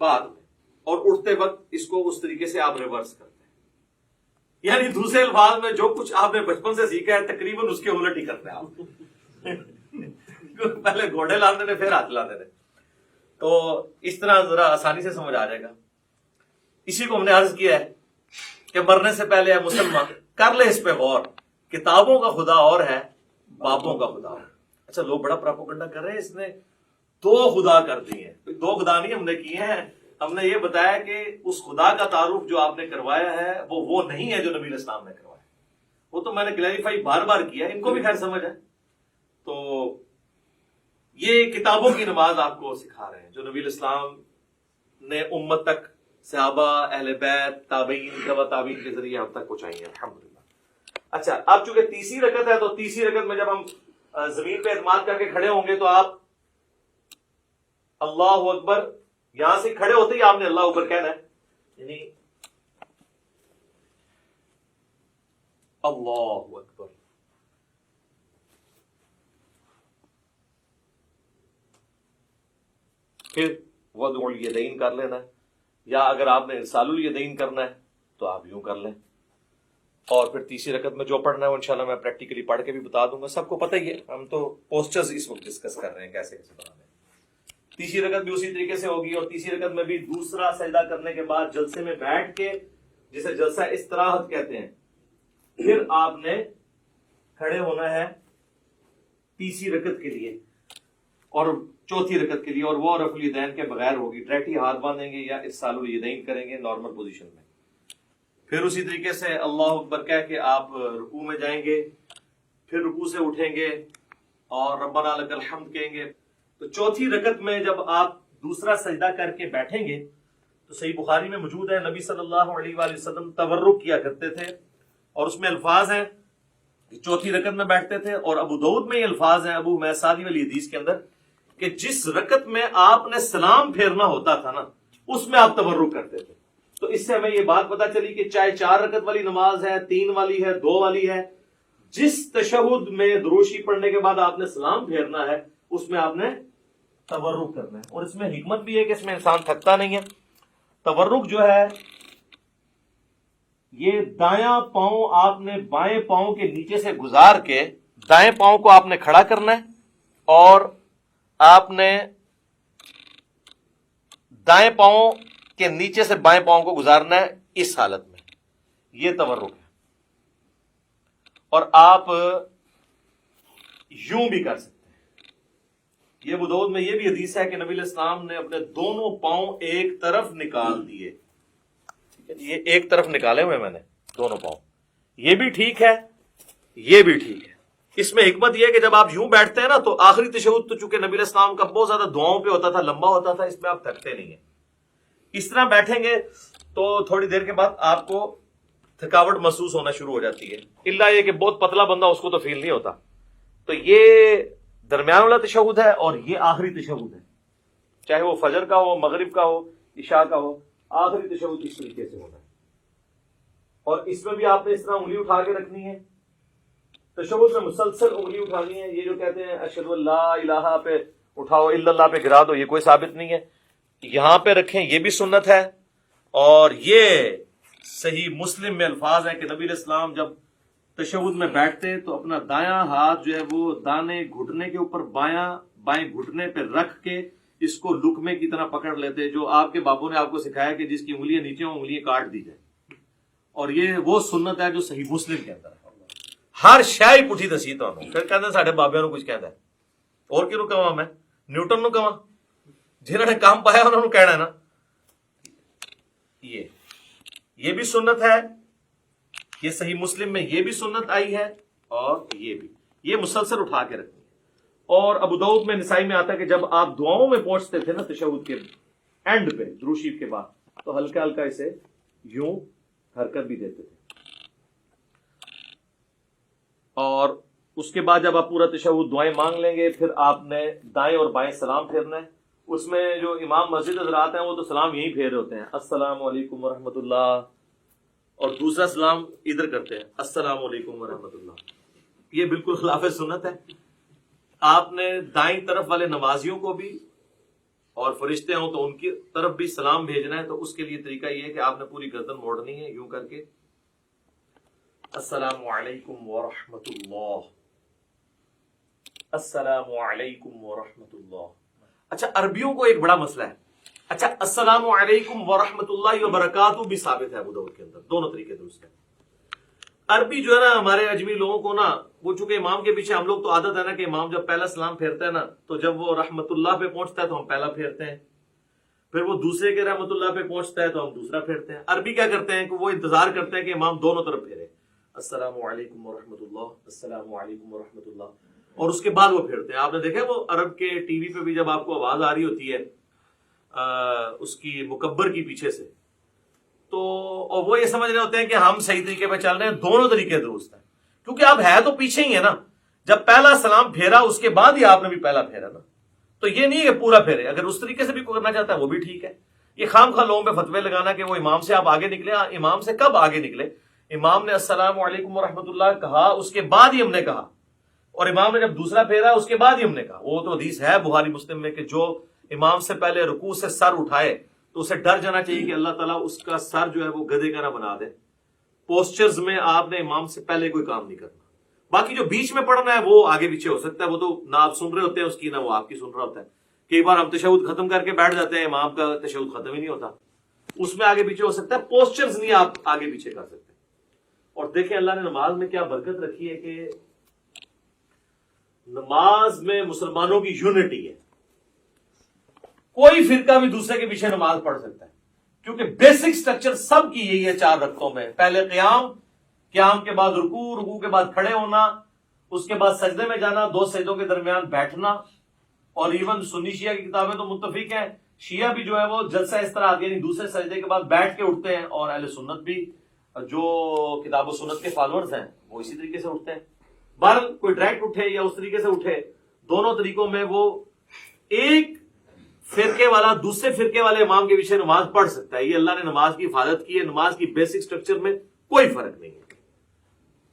بعد میں، اور اٹھتے وقت اس کو اس طریقے سے آپ ریورس کرتے ہیں۔ یعنی دوسرے الفاظ میں جو کچھ آپ نے بچپن سے سیکھا ہے تقریباً اس کے الٹ ہی کرتے ہیں آپ۔ پہلے گھوڑے لاتے تھے پھر ہاتھ لاتے تھے، تو اس طرح ذرا آسانی سے سمجھ آ جائے گا۔ اسی کو ہم نے عرض کیا ہے کہ مرنے سے پہلے ہے مسلمان کر لے اس پہ غور، کتابوں کا خدا اور ہے، باپوں کا خدا اور ہے۔ اچھا لوگ بڑا پراپوگنڈا کر رہے ہیں، اس نے 2 خدا کر دیے ہیں۔ 2 خدا نہیں ہم نے کیے ہیں، ہم نے یہ بتایا کہ اس خدا کا تعارف جو آپ نے کروایا ہے وہ نہیں ہے جو نبی علیہ السلام نے کروایا۔ وہ تو میں نے کلیریفائی بار بار کیا، ان کو بھی خیر سمجھ ہے۔ تو یہ کتابوں کی نماز آپ کو سکھا رہے ہیں جو نبی علیہ السلام نے امت تک، صحابہ، اہل بیت، تابعین، تبع تابعین کے ذریعے ہم تک پہنچائی ہیں الحمدللہ۔ اچھا اب چونکہ تیسری رکعت ہے تو تیسری رکعت میں جب ہم زمین پہ اعتماد کر کے کھڑے ہوں گے تو آپ اللہ اکبر، یہاں سے کھڑے ہوتے ہی آپ نے اللہ اکبر کہنا ہے، یعنی اللہ اکبر۔ پھر وضع الیدین کر لینا ہے، یا اگر آپ نے ارسال الیدین کرنا ہے تو آپ یوں کر لیں۔ اور پھر تیسری رکعت میں جو پڑھنا ہے وہ انشاءاللہ میں پریکٹیکلی پڑھ کے بھی بتا دوں گا، سب کو پتہ ہی ہے، ہم تو پوسچرز اس وقت ڈسکس کر رہے ہیں کیسے کیسے بنانے ہیں۔ تیسری رکعت بھی اسی طریقے سے ہوگی، اور تیسری رکعت میں بھی دوسرا سجدہ کرنے کے بعد جلسے میں بیٹھ کے، جسے جلسہ استراحت کہتے ہیں، پھر آپ نے کھڑے ہونا ہے تیسری رکعت کے لیے اور چوتھی رکعت کے لیے، اور وہ رفع الیدین کے بغیر ہوگی، ڈائریکٹ ہی ہاتھ باندھیں گے یا ارسال الیدین کریں گے نارمل پوزیشن میں۔ پھر اسی طریقے سے اللہ اکبر کہہ کے آپ رکوع میں جائیں گے، پھر رکوع سے اٹھیں گے اور ربنا لک الحمد کہیں گے۔ تو چوتھی رکعت میں جب آپ دوسرا سجدہ کر کے بیٹھیں گے تو صحیح بخاری میں موجود ہے نبی صلی اللہ علیہ وآلہ وسلم تورک کیا کرتے تھے، اور اس میں الفاظ ہیں کہ چوتھی رکعت میں بیٹھتے تھے، اور ابو داؤد میں یہ الفاظ ہیں ابو حمید سعدی والی حدیث کے اندر کہ جس رکعت میں آپ نے سلام پھیرنا ہوتا تھا نا اس میں آپ تورک کرتے تھے۔ تو اس سے ہمیں یہ بات پتہ چلی کہ چاہے 4 رکعت والی نماز ہے، 3 والی ہے، 2 والی ہے، جس تشہد میں دروشی پڑھنے کے بعد آپ نے سلام پھیرنا ہے اس میں آپ نے تورک کرنا ہے۔ اور اس میں حکمت بھی ہے کہ اس میں انسان تھکتا نہیں ہے۔ تورک جو ہے یہ دایاں پاؤں آپ نے بائیں پاؤں کے نیچے سے گزار کے دائیں پاؤں کو آپ نے کھڑا کرنا ہے، اور آپ نے دائیں پاؤں کے نیچے سے بائیں پاؤں کو گزارنا ہے اس حالت میں، یہ تورک ہے۔ اور آپ یوں بھی کر سکتے ہیں۔ یہ ابو داؤد میں یہ بھی حدیث ہے کہ نبی علیہ السلام نے اپنے دونوں پاؤں ایک طرف نکال دیے، یہ ایک طرف نکالے ہوئے میں نے دونوں پاؤں، یہ بھی ٹھیک ہے، یہ بھی ٹھیک ہے۔ اس میں حکمت یہ ہے کہ جب آپ یوں بیٹھتے ہیں نا تو آخری تشہد تو چونکہ نبی علیہ السلام کا بہت زیادہ دعاؤں پہ ہوتا تھا، لمبا ہوتا تھا، اس میں آپ تھکتے نہیں ہیں۔ اس طرح بیٹھیں گے تو تھوڑی دیر کے بعد آپ کو تھکاوٹ محسوس ہونا شروع ہو جاتی ہے، الا یہ کہ بہت پتلا بندہ اس کو تو فیل نہیں ہوتا۔ تو یہ درمیان والا تشہد ہے اور یہ آخری تشہد ہے، چاہے وہ فجر کا ہو، مغرب کا ہو، عشاء کا ہو، آخری تشہد اس طریقے سے ہونا ہے۔ اور اس میں بھی آپ نے اس طرح انگلی اٹھا کے رکھنی ہے، تشہد میں مسلسل انگلی اٹھانی ہے۔ یہ جو کہتے ہیں اشہد ان لا الہ پہ اٹھاؤ، الا اللہ پہ گرا دو، یہ کوئی ثابت نہیں ہے۔ یہاں پہ رکھیں، یہ بھی سنت ہے، اور یہ صحیح مسلم میں الفاظ ہیں کہ نبی علیہ السلام جب تشہد میں بیٹھتے تو اپنا دایاں ہاتھ جو ہے وہ دانے گھٹنے کے اوپر بائیں گھٹنے پہ رکھ کے اس کو لقمے کی طرح پکڑ لیتے، جو آپ کے باپوں نے آپ کو سکھایا کہ جس کی انگلیاں نیچے ہوں انگلیاں کاٹ دی جائے، اور یہ وہ سنت ہے جو صحیح مسلم کے اندر ہے۔ ہر شے پٹھی دسی تمہیں، پھر کہتے ہیں ساڈے بابیاں نو کچھ کہتا ہے، اور کیوں کہاں میں نیوٹن نو کہاں، جنہوں نے کام پایا انہوں نے کہنا ہے نا۔ یہ بھی سنت ہے، یہ صحیح مسلم میں یہ بھی سنت آئی ہے، اور یہ بھی، یہ مسلسل اٹھا کے رکھنی ہے۔ اور ابو داؤد میں، نسائی میں آتا ہے کہ جب آپ دعاؤں میں پہنچتے تھے نا تشہد کے اینڈ پہ درود شریف کے بعد، تو ہلکا ہلکا اسے یوں حرکت بھی دیتے تھے، اور اس کے بعد جب آپ پورا تشہد دعائیں مانگ لیں گے، پھر آپ نے دائیں اور بائیں سلام پھیرنا ہے۔ اس میں جو امام مسجد حضرات ہیں وہ تو سلام یہی پھیر رہے ہوتے ہیں، السلام علیکم ورحمۃ اللہ، اور دوسرا سلام ادھر کرتے ہیں، السلام علیکم ورحمۃ اللہ۔ یہ بالکل خلاف سنت ہے۔ آپ نے دائیں طرف والے نمازیوں کو بھی، اور فرشتے ہوں تو ان کی طرف بھی سلام بھیجنا ہے، تو اس کے لیے طریقہ یہ ہے کہ آپ نے پوری گردن موڑنی ہے یوں کر کے، السلام علیکم ورحمۃ اللہ، السلام علیکم ورحمۃ اللہ۔ اچھا، عربیوں کو ایک بڑا مسئلہ ہے۔ اچھا، السلام علیکم ورحمۃ اللہ وبرکاتہ بھی ثابت ہے ابو داؤد کے اندر، دونوں طریقے درست ہیں۔ عربی جو ہے نا ہمارے اجمی لوگوں کو نا، وہ چونکہ امام کے پیچھے ہم لوگ تو عادت ہے نا کہ امام جب پہلا سلام پھیرتا ہے نا، تو جب وہ رحمت اللہ پہ پہنچتا ہے تو ہم پہلا پھیرتے ہیں، پھر وہ دوسرے کے رحمت اللہ پہ پہنچتا ہے تو ہم دوسرا پھیرتے ہیں۔ عربی کیا کرتے ہیں کہ وہ انتظار کرتے ہیں کہ امام دونوں طرف پھیرے، السلام علیکم ورحمۃ اللہ، السلام علیکم ورحمۃ اللہ، اور اس کے بعد وہ پھیرتے ہیں۔ آپ نے دیکھا وہ عرب کے ٹی وی پہ بھی جب آپ کو آواز آ رہی ہوتی ہے اس کی مکبر کی پیچھے سے، تو اور وہ یہ سمجھ رہے ہوتے ہیں کہ ہم صحیح طریقے پہ چل رہے ہیں، دونوں طریقے درست ہیں، کیونکہ آپ ہے تو پیچھے ہی ہے نا۔ جب پہلا سلام پھیرا اس کے بعد ہی آپ نے بھی پہلا پھیرا نا، تو یہ نہیں ہے کہ پورا پھیرے، اگر اس طریقے سے بھی کوئی کرنا چاہتا ہے وہ بھی ٹھیک ہے۔ یہ خام خواہ لوگوں پہ فتوے لگانا کہ وہ امام سے آپ آگے نکلے، امام سے کب آگے نکلے؟ امام نے السلام علیکم ورحمۃ اللہ کہا، اس کے بعد ہی ہم نے کہا، اور امام نے جب دوسرا پھیرا اس کے بعد ہی ہم نے کہا۔ وہ تو حدیث ہے بخاری مسلم میں کہ جو امام سے پہلے رکوع سے سر اٹھائے تو اسے ڈر جانا چاہیے کہ اللہ تعالیٰ اس کا سر جو ہے وہ گدھے کا نہ بنا دے۔ پوسچرز میں آپ نے امام سے پہلے کوئی کام نہیں کرنا، باقی جو بیچ میں پڑھنا ہے وہ آگے پیچھے ہو سکتا ہے، وہ تو نہ آپ سن رہے ہوتے ہیں اس کی، نہ وہ آپ کی سن رہا ہوتا ہے۔ کئی بار ہم تشہد ختم کر کے بیٹھ جاتے ہیں، امام کا تشہد ختم ہی نہیں ہوتا، اس میں آگے پیچھے ہو سکتا ہے، پوسچرز نہیں آپ آگے پیچھے کر سکتے۔ اور دیکھیں اللہ نے نماز میں کیا برکت رکھی ہے کہ نماز میں مسلمانوں کی یونٹی ہے، کوئی فرقہ بھی دوسرے کے پیچھے نماز پڑھ سکتا ہے، کیونکہ بیسک سٹرکچر سب کی یہی ہے 4 رکعتوں میں، پہلے قیام کے بعد رکوع، رکوع کے بعد کھڑے ہونا، اس کے بعد سجدے میں جانا، 2 سجدوں کے درمیان بیٹھنا۔ اور ایون سنی شیعہ کی کتابیں تو متفق ہیں، شیعہ بھی جو ہے وہ جلسہ اس طرح آتی ہے، یعنی دوسرے سجدے کے بعد بیٹھ کے اٹھتے ہیں، اور اہل سنت بھی جو کتاب و سنت کے فالوورز ہیں وہ اسی طریقے سے اٹھتے ہیں۔ بہرحال کوئی ڈائریکٹ اٹھے یا اس طریقے سے اٹھے، دونوں طریقوں میں وہ ایک فرقے والا دوسرے فرقے والے امام کے پیچھے نماز پڑھ سکتا ہے۔ یہ اللہ نے نماز کی حفاظت کی ہے، نماز کی بیسک سٹرکچر میں کوئی فرق نہیں ہے۔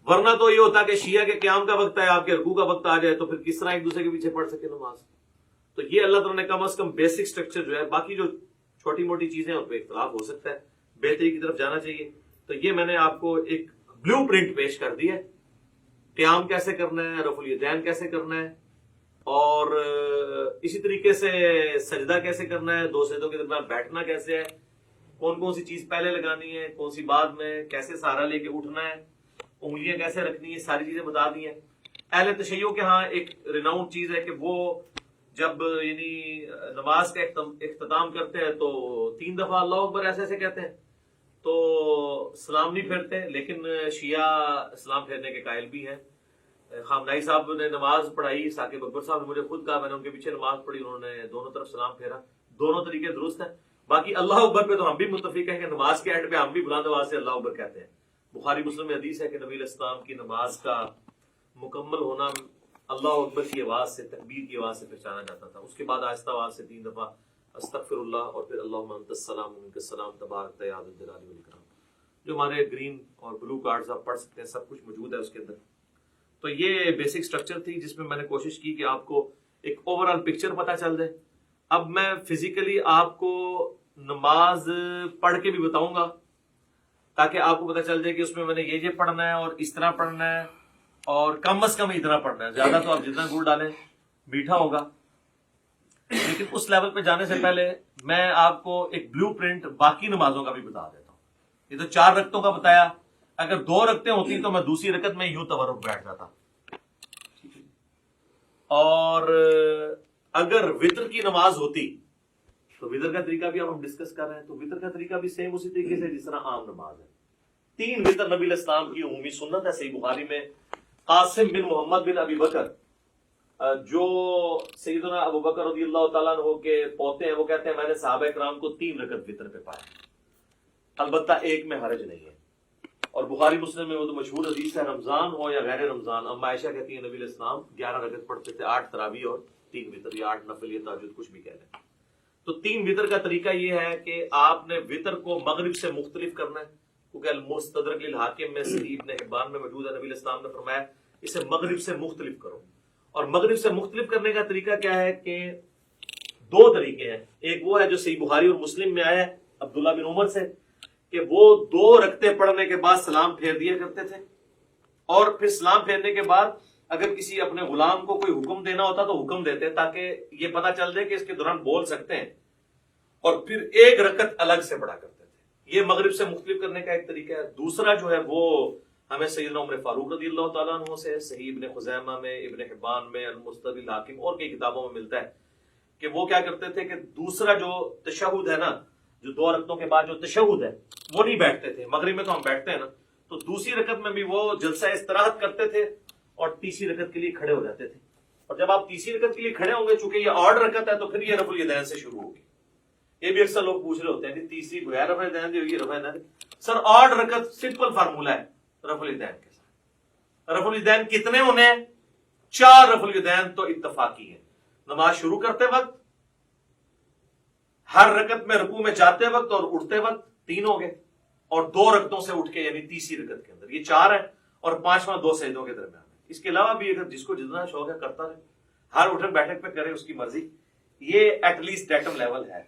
ورنہ تو یہ ہوتا کہ شیعہ کے قیام کا وقت ہے، آپ کے رکوع کا وقت آ جائے تو پھر کس طرح ایک دوسرے کے پیچھے پڑھ سکے نماز؟ تو یہ اللہ تعالیٰ نے کم از کم بیسک سٹرکچر جو ہے، باقی جو چھوٹی موٹی چیزیں ان پہ اختلاف ہو سکتا ہے، بہتری کی طرف جانا چاہیے۔ تو یہ میں نے آپ کو ایک بلو پرنٹ پیش کر دی ہے، قیام کیسے کرنا ہے، رفع الیدین کیسے کرنا ہے، اور اسی طریقے سے سجدہ کیسے کرنا ہے، 2 سجدوں کے درمیان بیٹھنا کیسے ہے، کون کون سی چیز پہلے لگانی ہے، کون سی بعد میں، کیسے سہارا لے کے اٹھنا ہے، انگلیاں کیسے رکھنی ہے، ساری چیزیں بتا دی ہیں۔ اہل تشیع کے ہاں ایک ریناؤنڈ چیز ہے کہ وہ جب یعنی نماز کا اختتام کرتے ہیں تو 3 دفعہ اللہ اکبر ایسے ایسے کہتے ہیں، تو سلام نہیں پھیرتے، لیکن شیعہ سلام پھیرنے کے قائل بھی ہیں۔ خامنائی صاحب نے نماز پڑھائی، ثاقب اکبر صاحب نے مجھے خود کہا، میں نے ان کے پیچھے نماز پڑھی، انہوں نے دونوں طرف سلام پھیرا، دونوں طریقے درست ہیں۔ باقی اللہ اکبر پہ تو ہم بھی متفق ہیں کہ نماز کے اینڈ پہ ہم بھی بلند آواز سے اللہ اکبر کہتے ہیں۔ بخاری مسلم میں حدیث ہے کہ نبی علیہ السلام کی نماز کا مکمل ہونا اللہ اکبر کی آواز سے، تکبیر کی آواز سے پہچانا جاتا تھا، اس کے بعد آہستہ آواز سے 3 دفعہ استغفر اللہ، اور پھر اللہم انت السلام منک السلام تبارک یا ذا الجلال والاکرام۔ جو ہمارے گرین اور بلو کارڈز آپ پڑھ سکتے ہیں، سب کچھ موجود ہے اس کے اندر۔ تو یہ بیسک سٹرکچر تھی جس میں نے کوشش کی کہ آپ کو ایک اوور آل پکچر پتہ چل جائے۔ اب میں فزیکلی آپ کو نماز پڑھ کے بھی بتاؤں گا، تاکہ آپ کو پتہ چل جائے کہ اس میں نے یہ پڑھنا ہے اور اس طرح پڑھنا ہے اور کم از کم اتنا پڑھنا ہے. زیادہ تو آپ جتنا گڑ ڈالیں میٹھا ہوگا. لیکن اس لیول پہ جانے سے پہلے میں آپ کو ایک بلو پرنٹ باقی نمازوں کا بھی بتا دیتا ہوں. یہ تو 4 رکعتوں کا بتایا, اگر 2 رکعتیں ہوتی تو میں دوسری رکعت میں یوں تورک بیٹھ جاتا. اور اگر وطر کی نماز ہوتی تو وطر کا طریقہ بھی ہم ڈسکس کر رہے ہیں, تو وطر کا طریقہ بھی سیم اسی طریقے سے جس طرح عام نماز ہے. 3 وطر نبی علیہ السلام کی عمومی سنت ہے. صحیح بخاری میں قاسم بن محمد بن ابی بکر جو سیدنا ابو بکر رضی اللہ تعالیٰ عنہ کے پوتے ہیں, وہ کہتے ہیں میں نے صحابہ کرام کو 3 رکعت وطر پہ پایا, البتہ ایک میں حرج نہیں ہے. اور بخاری مسلم میں وہ تو مشہور حدیث ہے, رمضان ہو یا غیر رمضان. اما عائشہ کہتی ہیں نبی علیہ السلام 11 رکعت پڑھتے تھے, 8 تراویح اور 3 وطر, یا 8 نفل یا تہجد, کچھ بھی کہہ لیں. تو 3 وطر کا طریقہ یہ ہے کہ آپ نے وطر کو مغرب سے مختلف کرنا ہے, کیونکہ المستدرک للحاکم میں صحیح ابن حبان میں موجود ہے, نبی علیہ السلام نے فرمایا اسے مغرب سے مختلف کرو. اور مغرب سے مختلف کرنے کا طریقہ کیا ہے کہ 2 طریقے ہیں. ایک وہ ہے جو صحیح بخاری اور مسلم میں آیا ہے عبداللہ بن عمر سے, کہ وہ 2 رکعتیں پڑھنے کے بعد سلام پھیر دیا کرتے تھے, اور پھر سلام پھیرنے کے بعد اگر کسی اپنے غلام کو کوئی حکم دینا ہوتا تو حکم دیتے تاکہ یہ پتہ چل جائے کہ اس کے دوران بول سکتے ہیں, اور پھر 1 رکعت الگ سے پڑھا کرتے تھے. یہ مغرب سے مختلف کرنے کا ایک طریقہ ہے. دوسرا جو ہے وہ ہمیں سیدنا عمر فاروق رضی اللہ تعالیٰ عنہ سے صحیح ابن خزیمہ میں, ابن حبان میں, المستدرک للحاکم اور کئی کتابوں میں ملتا ہے کہ وہ کیا کرتے تھے کہ دوسرا جو تشہد ہے نا, جو 2 رکعتوں کے بعد جو تشہد ہے وہ نہیں بیٹھتے تھے. مغرب میں تو ہم بیٹھتے ہیں نا, تو دوسری رکعت میں بھی وہ جلسہ استراحت کرتے تھے اور تیسری رکعت کے لیے کھڑے ہو جاتے تھے. اور جب آپ تیسری رکعت کے لیے کھڑے ہوں گے, چونکہ یہ آڈ رکعت ہے, تو پھر یہ رفع الیدین سے شروع ہوگی. یہ بھی اکثر لوگ پوچھ رہے ہوتے ہیں کہ تیسری بغیر رفع الیدین دی ہوگی, رفع الیدین. سر آڈ رکعت سمپل فارمولہ ہے رفع الیدین کے ساتھ. رفع الیدین کتنے ہونے ہیں؟ 4 رفع الیدین تو اتفاقی ہے. نماز شروع کرتے وقت, ہر رکعت میں رکوع میں جاتے وقت اور اٹھتے وقت 3 ہو گئے, اور 2 رکعتوں سے اٹھ کے یعنی تیسری رکعت کے اندر یہ 4 ہے, اور 5واں 2 سجدوں کے درمیان. اس کے علاوہ بھی اگر جس کو جتنا شوق ہے کرتا رہے, ہر اٹھک بیٹھک پہ کرے, اس کی مرضی. یہ ایٹ لیسٹ ڈیٹم لیول ہے.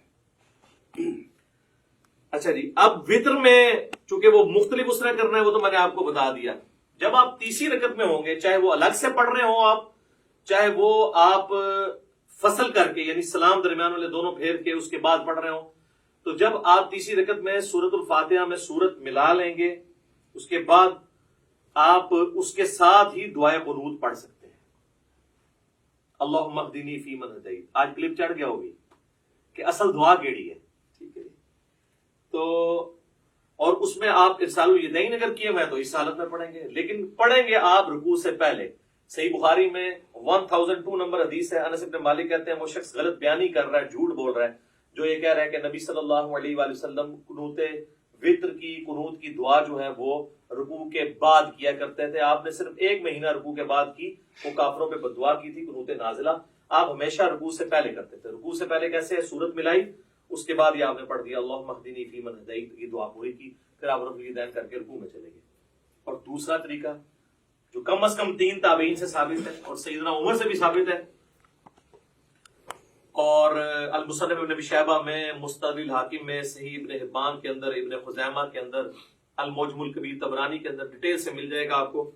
اچھا جی, اب وطر میں چونکہ وہ مختلف اس طرح کرنا ہے, وہ تو میں نے آپ کو بتا دیا. جب آپ تیسری رکعت میں ہوں گے, چاہے وہ الگ سے پڑھ رہے ہوں آپ, چاہے وہ آپ فصل کر کے یعنی سلام درمیان والے دونوں پھیر کے اس کے بعد پڑھ رہے ہوں, تو جب آپ تیسری رکعت میں سورۃ الفاتحہ میں سورت ملا لیں گے, اس کے بعد آپ اس کے ساتھ ہی دعائے قنوت پڑھ سکتے ہیں. اللہم اہدنی فیمن ہدیت. آج کلپ چڑھ گیا ہوگی کہ اصل دعا کیڑی ہے, ٹھیک ہے. تو اور اس میں آپ ارسال الیدین اگر کیے ہوئے تو اس حالت میں پڑھیں گے, لیکن پڑھیں گے آپ رکوع سے پہلے. صحیح بخاری میں 1002 نمبر حدیث ہے, انس بن مالک کہتے ہیں وہ شخص غلط بیانی کر رہا ہے, جھوٹ بول رہا ہے, جو یہ کہہ رہا ہے کہ نبی صلی اللہ علیہ وآلہ وسلم قنوت وطر کی قنوت کی دعا جو ہے وہ رکوع کے بعد کیا کرتے تھے. آپ نے صرف 1 مہینہ رکوع کے بعد کی, وہ کافروں پہ بددعا کی تھی, قنوت نازلہ. آپ ہمیشہ رکوع سے پہلے کرتے تھے. رکوع سے پہلے کیسے؟ سورت ملائی, اس کے بعد یہ آپ نے پڑھ دیا اللہم اہدنی فیمن ہدیت, یہ دعا پوری کی, پھر آپ رفع الیدین کر کے رکوع میں چلے گئے. اور دوسرا طریقہ جو کم از کم 3 تابعین سے ثابت ہے اور سیدنا عمر سے بھی ثابت ہے, اور المصنف ابن ابی شیبہ میں, مستدرک الحاکم میں, صحیح ابن حبان کے اندر, ابن خزیمہ کے اندر, المعجم الکبیر طبرانی کے اندر ڈیٹیل سے مل جائے گا آپ کو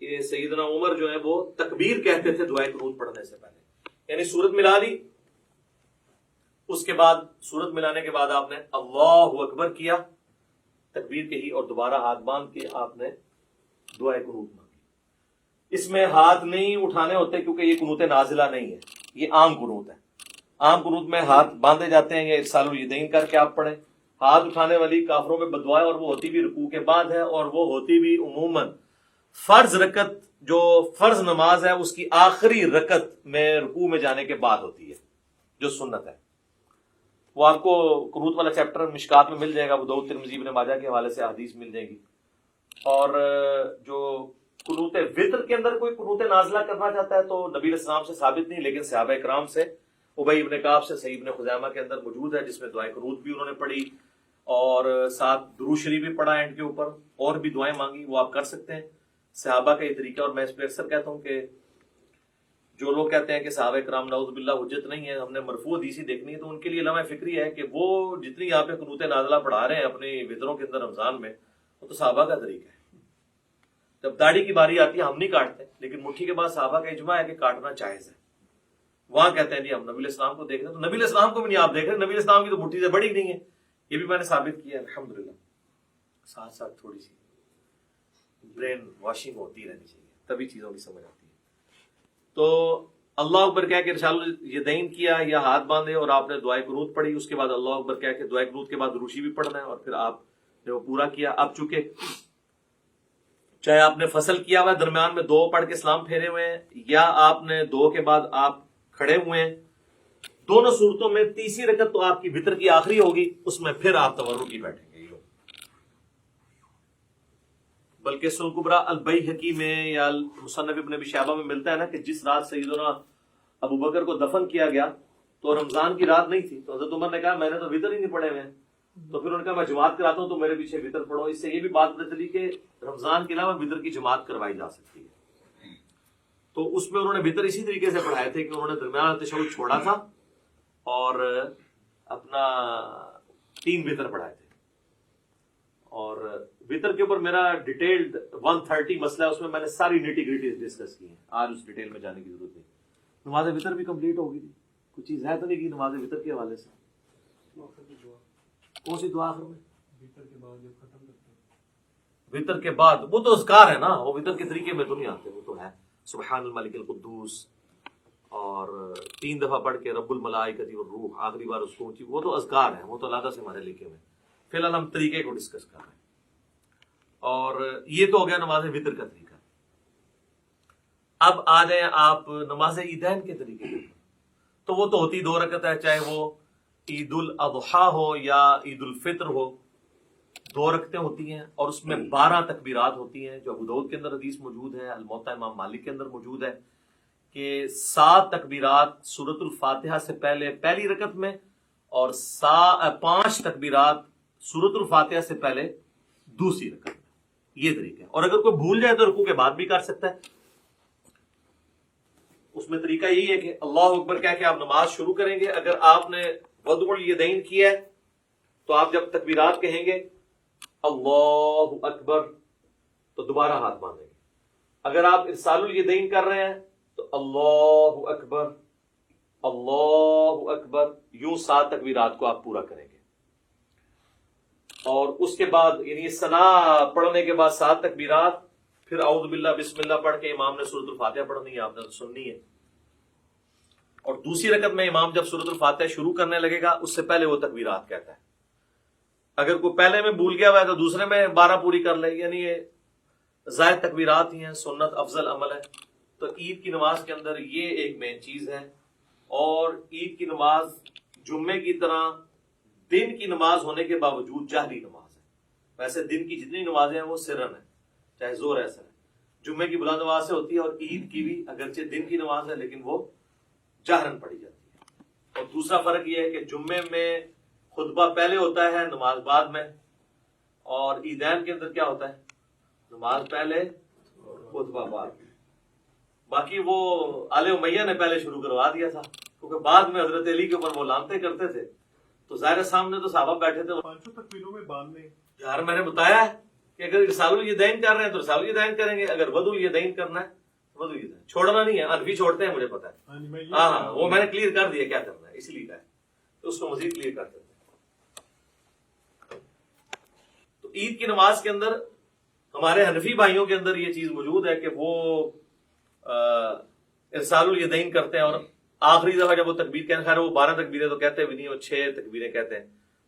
کہ سیدنا عمر جو ہے وہ تکبیر کہتے تھے دعائے قنوت پڑھنے سے پہلے. یعنی سورت ملا لی, اس کے بعد سورت ملانے کے بعد آپ نے اللہ اکبر کیا, تکبیر کہی, اور دوبارہ ہاتھ باندھ کے آپ نے دعائے قنوت مانگی. اس میں ہاتھ نہیں اٹھانے ہوتے کیونکہ یہ قنوت نازلہ نہیں ہے, یہ عام قنوت ہے. عام قنوت میں ہاتھ باندھے جاتے ہیں, یا ارسال الیدین کر کے آپ پڑھیں. ہاتھ اٹھانے والی کافروں میں بددعا ہے, اور وہ ہوتی بھی رکوع کے بعد ہے, اور وہ ہوتی بھی عموماً فرض رکعت جو فرض نماز ہے اس کی آخری رکعت میں رکوع میں جانے کے بعد ہوتی ہے, جو سنت ہے. وہ آپ کو قنوت والا چیپٹر مشکات میں مل جائے گا, وہ داؤد ترمذی ابن ماجہ کے حوالے سے حدیث مل جائے گی. اور جو قنوت وطر کے اندر کوئی قنوت نازلہ کرنا چاہتا ہے تو نبی علیہ السلام سے ثابت نہیں, لیکن صحابہ کرام سے, ابی ابن کعب سے صحیح ابن خزیمہ کے اندر موجود ہے, جس میں دعائے قنوت بھی انہوں نے پڑھی اور ساتھ درود شریف بھی پڑھا اینڈ کے اوپر, اور بھی دعائیں مانگی, وہ آپ کر سکتے ہیں. صحابہ کا یہ طریقہ, اور میں اس پہ اکثر کہتا ہوں کہ جو لوگ کہتے ہیں کہ صحابہ کرام نعوذ باللہ حجت نہیں ہے، ہم نے مرفوع حدیثی دیکھنی ہے، تو ان کے لیے لمحہ فکری ہے کہ وہ جتنی یہاں پہ قنوت نازلہ پڑھا رہے ہیں اپنی وطروں کے اندر رمضان میں، وہ تو صحابہ کا طریقہ ہے۔ جب داڑھی کی باری آتی ہے ہم نہیں کاٹتے، لیکن مٹھی کے بعد صحابہ کا اجماع ہے کہ کاٹنا جائز ہے۔ وہاں کہتے ہیں جی ہم نبی علیہ السلام کو دیکھ رہے ہیں، تو نبی علیہ السلام کو بھی نہیں آپ دیکھ رہے، نبی علیہ السلام کی تو مٹھی سے بڑی نہیں ہے، یہ بھی میں نے ثابت کیا ہے الحمدللہ۔ ساتھ ساتھ تھوڑی سی برین واشنگ ہوتی رہنی چاہیے، تبھی چیزوں کی سمجھ آتی ہے۔ تو اللہ اکبر کہہ کے ارسال الیدین کیا یا ہاتھ باندھے اور آپ نے دعائے قنوت پڑھی، اس کے بعد اللہ اکبر کہہ کے دعائے قنوت کے بعد روشی بھی پڑھنا ہے، اور پھر آپ نے وہ پورا کیا۔ اب چونکہ چاہے آپ نے فصل کیا ہوا ہے، درمیان میں دو پڑھ کے سلام پھیرے ہوئے ہیں، یا آپ نے دو کے بعد آپ کھڑے ہوئے ہیں، دونوں صورتوں میں تیسری رکعت تو آپ کی وتر کی آخری ہوگی، اس میں پھر آپ تورکی بیٹھیں گے۔ بلکہ سنن کبریٰ البیہقی میں یا مصنف ابن ابی شیبہ میں ملتا ہے نا کہ جس رات سیدنا ابو بکر کو دفن کیا گیا تو رمضان کی رات نہیں تھی، تو حضرت عمر نے کہا میں نے تو وتر ہی نہیں پڑھے ہوئے ہیں، تو پھر انہوں نے کہا میں جماعت کراتا ہوں تو میرے پیچھے وتر پڑھو۔ اس سے یہ بھی بات پتہ چلی کہ رمضان کے علاوہ وتر کی جماعت کروائی جا سکتی ہے۔ تو اس میں انہوں نے وتر اسی طریقے سے پڑھائے تھے کہ انہوں نے درمیان تشہد چھوڑا تھا اور اپنا 3 وتر پڑھائے تھے۔ اور وتر کے اوپر میرا ڈیٹیلڈ 130 مسئلہ ہے، اس میں میں نے ساری نیٹی گریٹیز ڈسکس کی ہیں، آج اس ڈیٹیل میں جانے کی ضرورت نہیں۔ نماز وتر بھی کمپلیٹ ہوگی تھی، کچھ چیز ہے تو نہیں کی نماز وتر کے حوالے سے؟ کون سی دعا آخر میں؟ وتر کے بعد جب ختم کرتے ہیں، وتر کے بعد وہ تو اذکار ہے نا، وہ وتر کے طریقے میں تو نہیں آتے، وہ تو ہے سبحان الملک القدوس اور 3 دفعہ پڑھ کے رب الملائکۃ والروح، آخری بار اس کو اونچی، وہ تو اذکار ہیں، وہ تو علیحدہ سے ہمارے لکھے ہوئے ہیں۔ فی الحال ہم طریقے کو ڈسکس کر رہے ہیں، اور یہ تو ہو گیا نماز وتر کا طریقہ۔ اب آ جائیں آپ نماز عیدین کے طریقے کے، تو وہ تو ہوتی 2 رکعت ہے، چاہے وہ عید الاضحیٰ ہو یا عید الفطر ہو، 2 رکعتیں ہوتی ہیں، اور اس میں 12 تکبیرات ہوتی ہیں، جو ابو داؤد کے اندر حدیث موجود ہے، الموطا امام مالک کے اندر موجود ہے کہ 7 تکبیرات سورۃ الفاتحہ سے پہلے پہلی رکعت میں، اور 5 تکبیرات سورۃ الفاتحہ سے پہلے دوسری رکعت میں۔ یہ طریقہ ہے، اور اگر کوئی بھول جائے تو رکوع کے بعد بھی کر سکتا ہے۔ اس میں طریقہ یہی ہے کہ اللہ اکبر کہہ کے آپ نماز شروع کریں گے۔ اگر آپ نے وضع الیدین کیا ہے تو آپ جب تکبیرات کہیں گے اللہ اکبر تو دوبارہ ہاتھ باندھیں گے۔ اگر آپ ارسال الیدین کر رہے ہیں تو اللہ اکبر اللہ اکبر، یوں 7 تکبیرات کو آپ پورا کریں گے، اور اس کے بعد یعنی ثنا پڑھنے کے بعد 7 تکبیرات، پھر اعوذ باللہ بسم اللہ پڑھ کے امام نے سورۃ الفاتحہ پڑھنی ہے، آپ نے سننی ہے، اور دوسری رکعت میں امام جب سورۃ الفاتحہ شروع کرنے لگے گا اس سے پہلے وہ تکبیرات کہتا ہے۔ اگر کوئی پہلے میں بھول گیا ہوا ہے تو دوسرے میں 12 پوری کر لے، یعنی یہ زائد تکبیرات ہی ہیں، سنت افضل عمل ہے۔ تو عید کی نماز کے اندر یہ ایک مین چیز ہے، اور عید کی نماز جمعے کی طرح دن کی نماز ہونے کے باوجود جہری نماز ہے۔ ویسے دن کی جتنی نمازیں ہیں وہ سرن ہے، چاہے زور ایسا ہے، جمعے کی بلند آواز سے ہوتی ہے، اور عید کی بھی اگرچہ دن کی نماز ہے لیکن وہ جہرن پڑھی جاتی ہے۔ اور دوسرا فرق یہ ہے کہ جمعے میں خطبہ پہلے ہوتا ہے، نماز بعد میں، اور عیدین کے اندر کیا ہوتا ہے؟ نماز پہلے خطبہ بعد۔ باقی وہ آل امیہ نے پہلے شروع کروا دیا تھا، کیونکہ بعد میں حضرت علی کے اوپر وہ لانتے کرتے تھے، تو ظاہر سامنے تو صحابہ بیٹھے تھے۔ 5 تکبیروں میں باندھنے یار میں نے بتایا ہے کہ اگر ارسال الیدین کر رہے ہیں تو ارسال الیدین کریں گے، اگر وضع الیدین کرنا ہے وضع الیدین، چھوڑنا نہیں ہے، حنفی چھوڑتے ہیں مجھے پتا ہے، ہاں وہ میں نے کلیئر کر دیا کیا کرنا ہے، اسی لیے کہا ہے تو اس کو مزید کلیئر کر دیتے ہیں۔ تو عید کی نماز کے اندر ہمارے حنفی بھائیوں کے اندر یہ چیز موجود ہے کہ وہ ارسال الیدین کرتے ہیں، اور آخری دفعہ جب وہ تکبیر کہتے ہیں، خیر وہ 12 تکبیریں تو کہتے بھی نہیں، وہ 6 تکبیریں کہتے ہیں،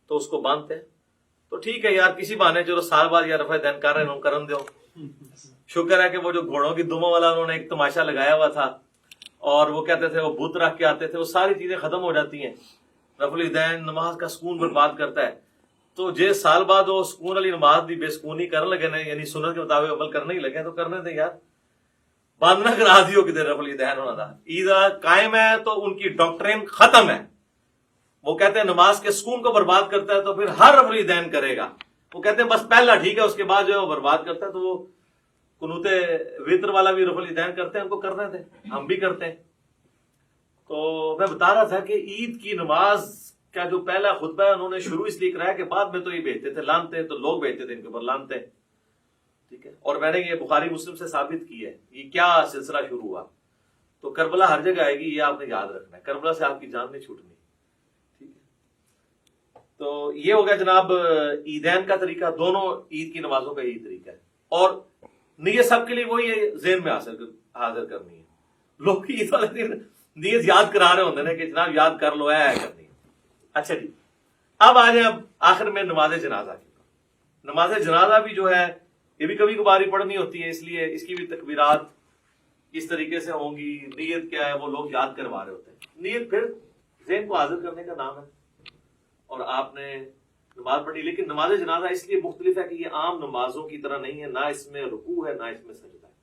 تو اس کو باندھتے ہیں۔ تو ٹھیک ہے یار، کسی بہانے چلو سال بعد یا رفع دین کر رہے ہیں کرن دو، شکر ہے کہ وہ جو گھوڑوں کی دموں والا انہوں نے ایک تماشا لگایا ہوا تھا، اور وہ کہتے تھے وہ بت رکھ کے آتے تھے، وہ ساری چیزیں ختم ہو جاتی ہیں۔ رفع الیدین نماز کا سکون برباد کرتا ہے، تو جے سال بعد وہ سکون والی نماز دی بے سکونی کرنے لگے نا، یعنی سنت کے مطابق عمل کرنے ہی لگے، تو کرنے دیں یار، باندھنا کرا دیو کدھر رفع الیدین ہونا تھا۔ عید قائم ہے تو ان کی ڈاکٹرین ختم ہے، وہ کہتے ہیں نماز کے سکون کو برباد کرتا ہے تو پھر ہر رفع الیدین کرے گا، وہ کہتے ہیں بس پہلا ٹھیک ہے، اس کے بعد جو ہے وہ برباد کرتا ہے۔ تو وہ قنوت وتر والا بھی رفع الیدین کرتے ہیں، ان کو کرنے دیں، ہم بھی کرتے ہیں، تو میں بتا رہا تھا کہ عید کی نماز کا جو پہلا خطبہ ہے انہوں نے شروع اس لیے کرایا کہ بعد میں تو یہ بھیجتے تھے لانتے، تو لوگ بھیجتے تھے ان کے اوپر لانتے، ٹھیک ہے، اور میں نے یہ بخاری مسلم سے ثابت کی ہے یہ کیا سلسلہ شروع ہوا. تو کربلا ہر جگہ آئے گی، یہ آپ نے یاد رکھنا ہے، کربلا سے آپ کی جان نہیں چھوٹنی، ٹھیک ہے. تو یہ ہو گیا جناب عیدین کا طریقہ، دونوں عید کی نمازوں کا یہی طریقہ ہے. اور نیت سب کے لیے وہی ہے، ذہن میں حاضر کرنی ہے. لوگ عید والے دن نیت یاد کرا رہے ہوتے ہیں کہ جناب یاد کر لو ہے کرنی ہے. اچھا جی، اب آ جائیں اب آخر میں نماز جنازہ کی. نماز جنازہ بھی جو ہے یہ بھی کبھی کبھاری پڑھنی ہوتی ہے، اس لیے اس کی بھی تکبیرات اس طریقے سے ہوں گی. نیت کیا ہے وہ لوگ یاد کروا رہے ہوتے ہیں. نیت پھر ذہن کو حاضر کرنے کا نام ہے اور آپ نے نماز پڑھی. لیکن نماز جنازہ اس لیے مختلف ہے کہ یہ عام نمازوں کی طرح نہیں ہے، نہ اس میں رکوع ہے نہ اس میں سجدہ ہے،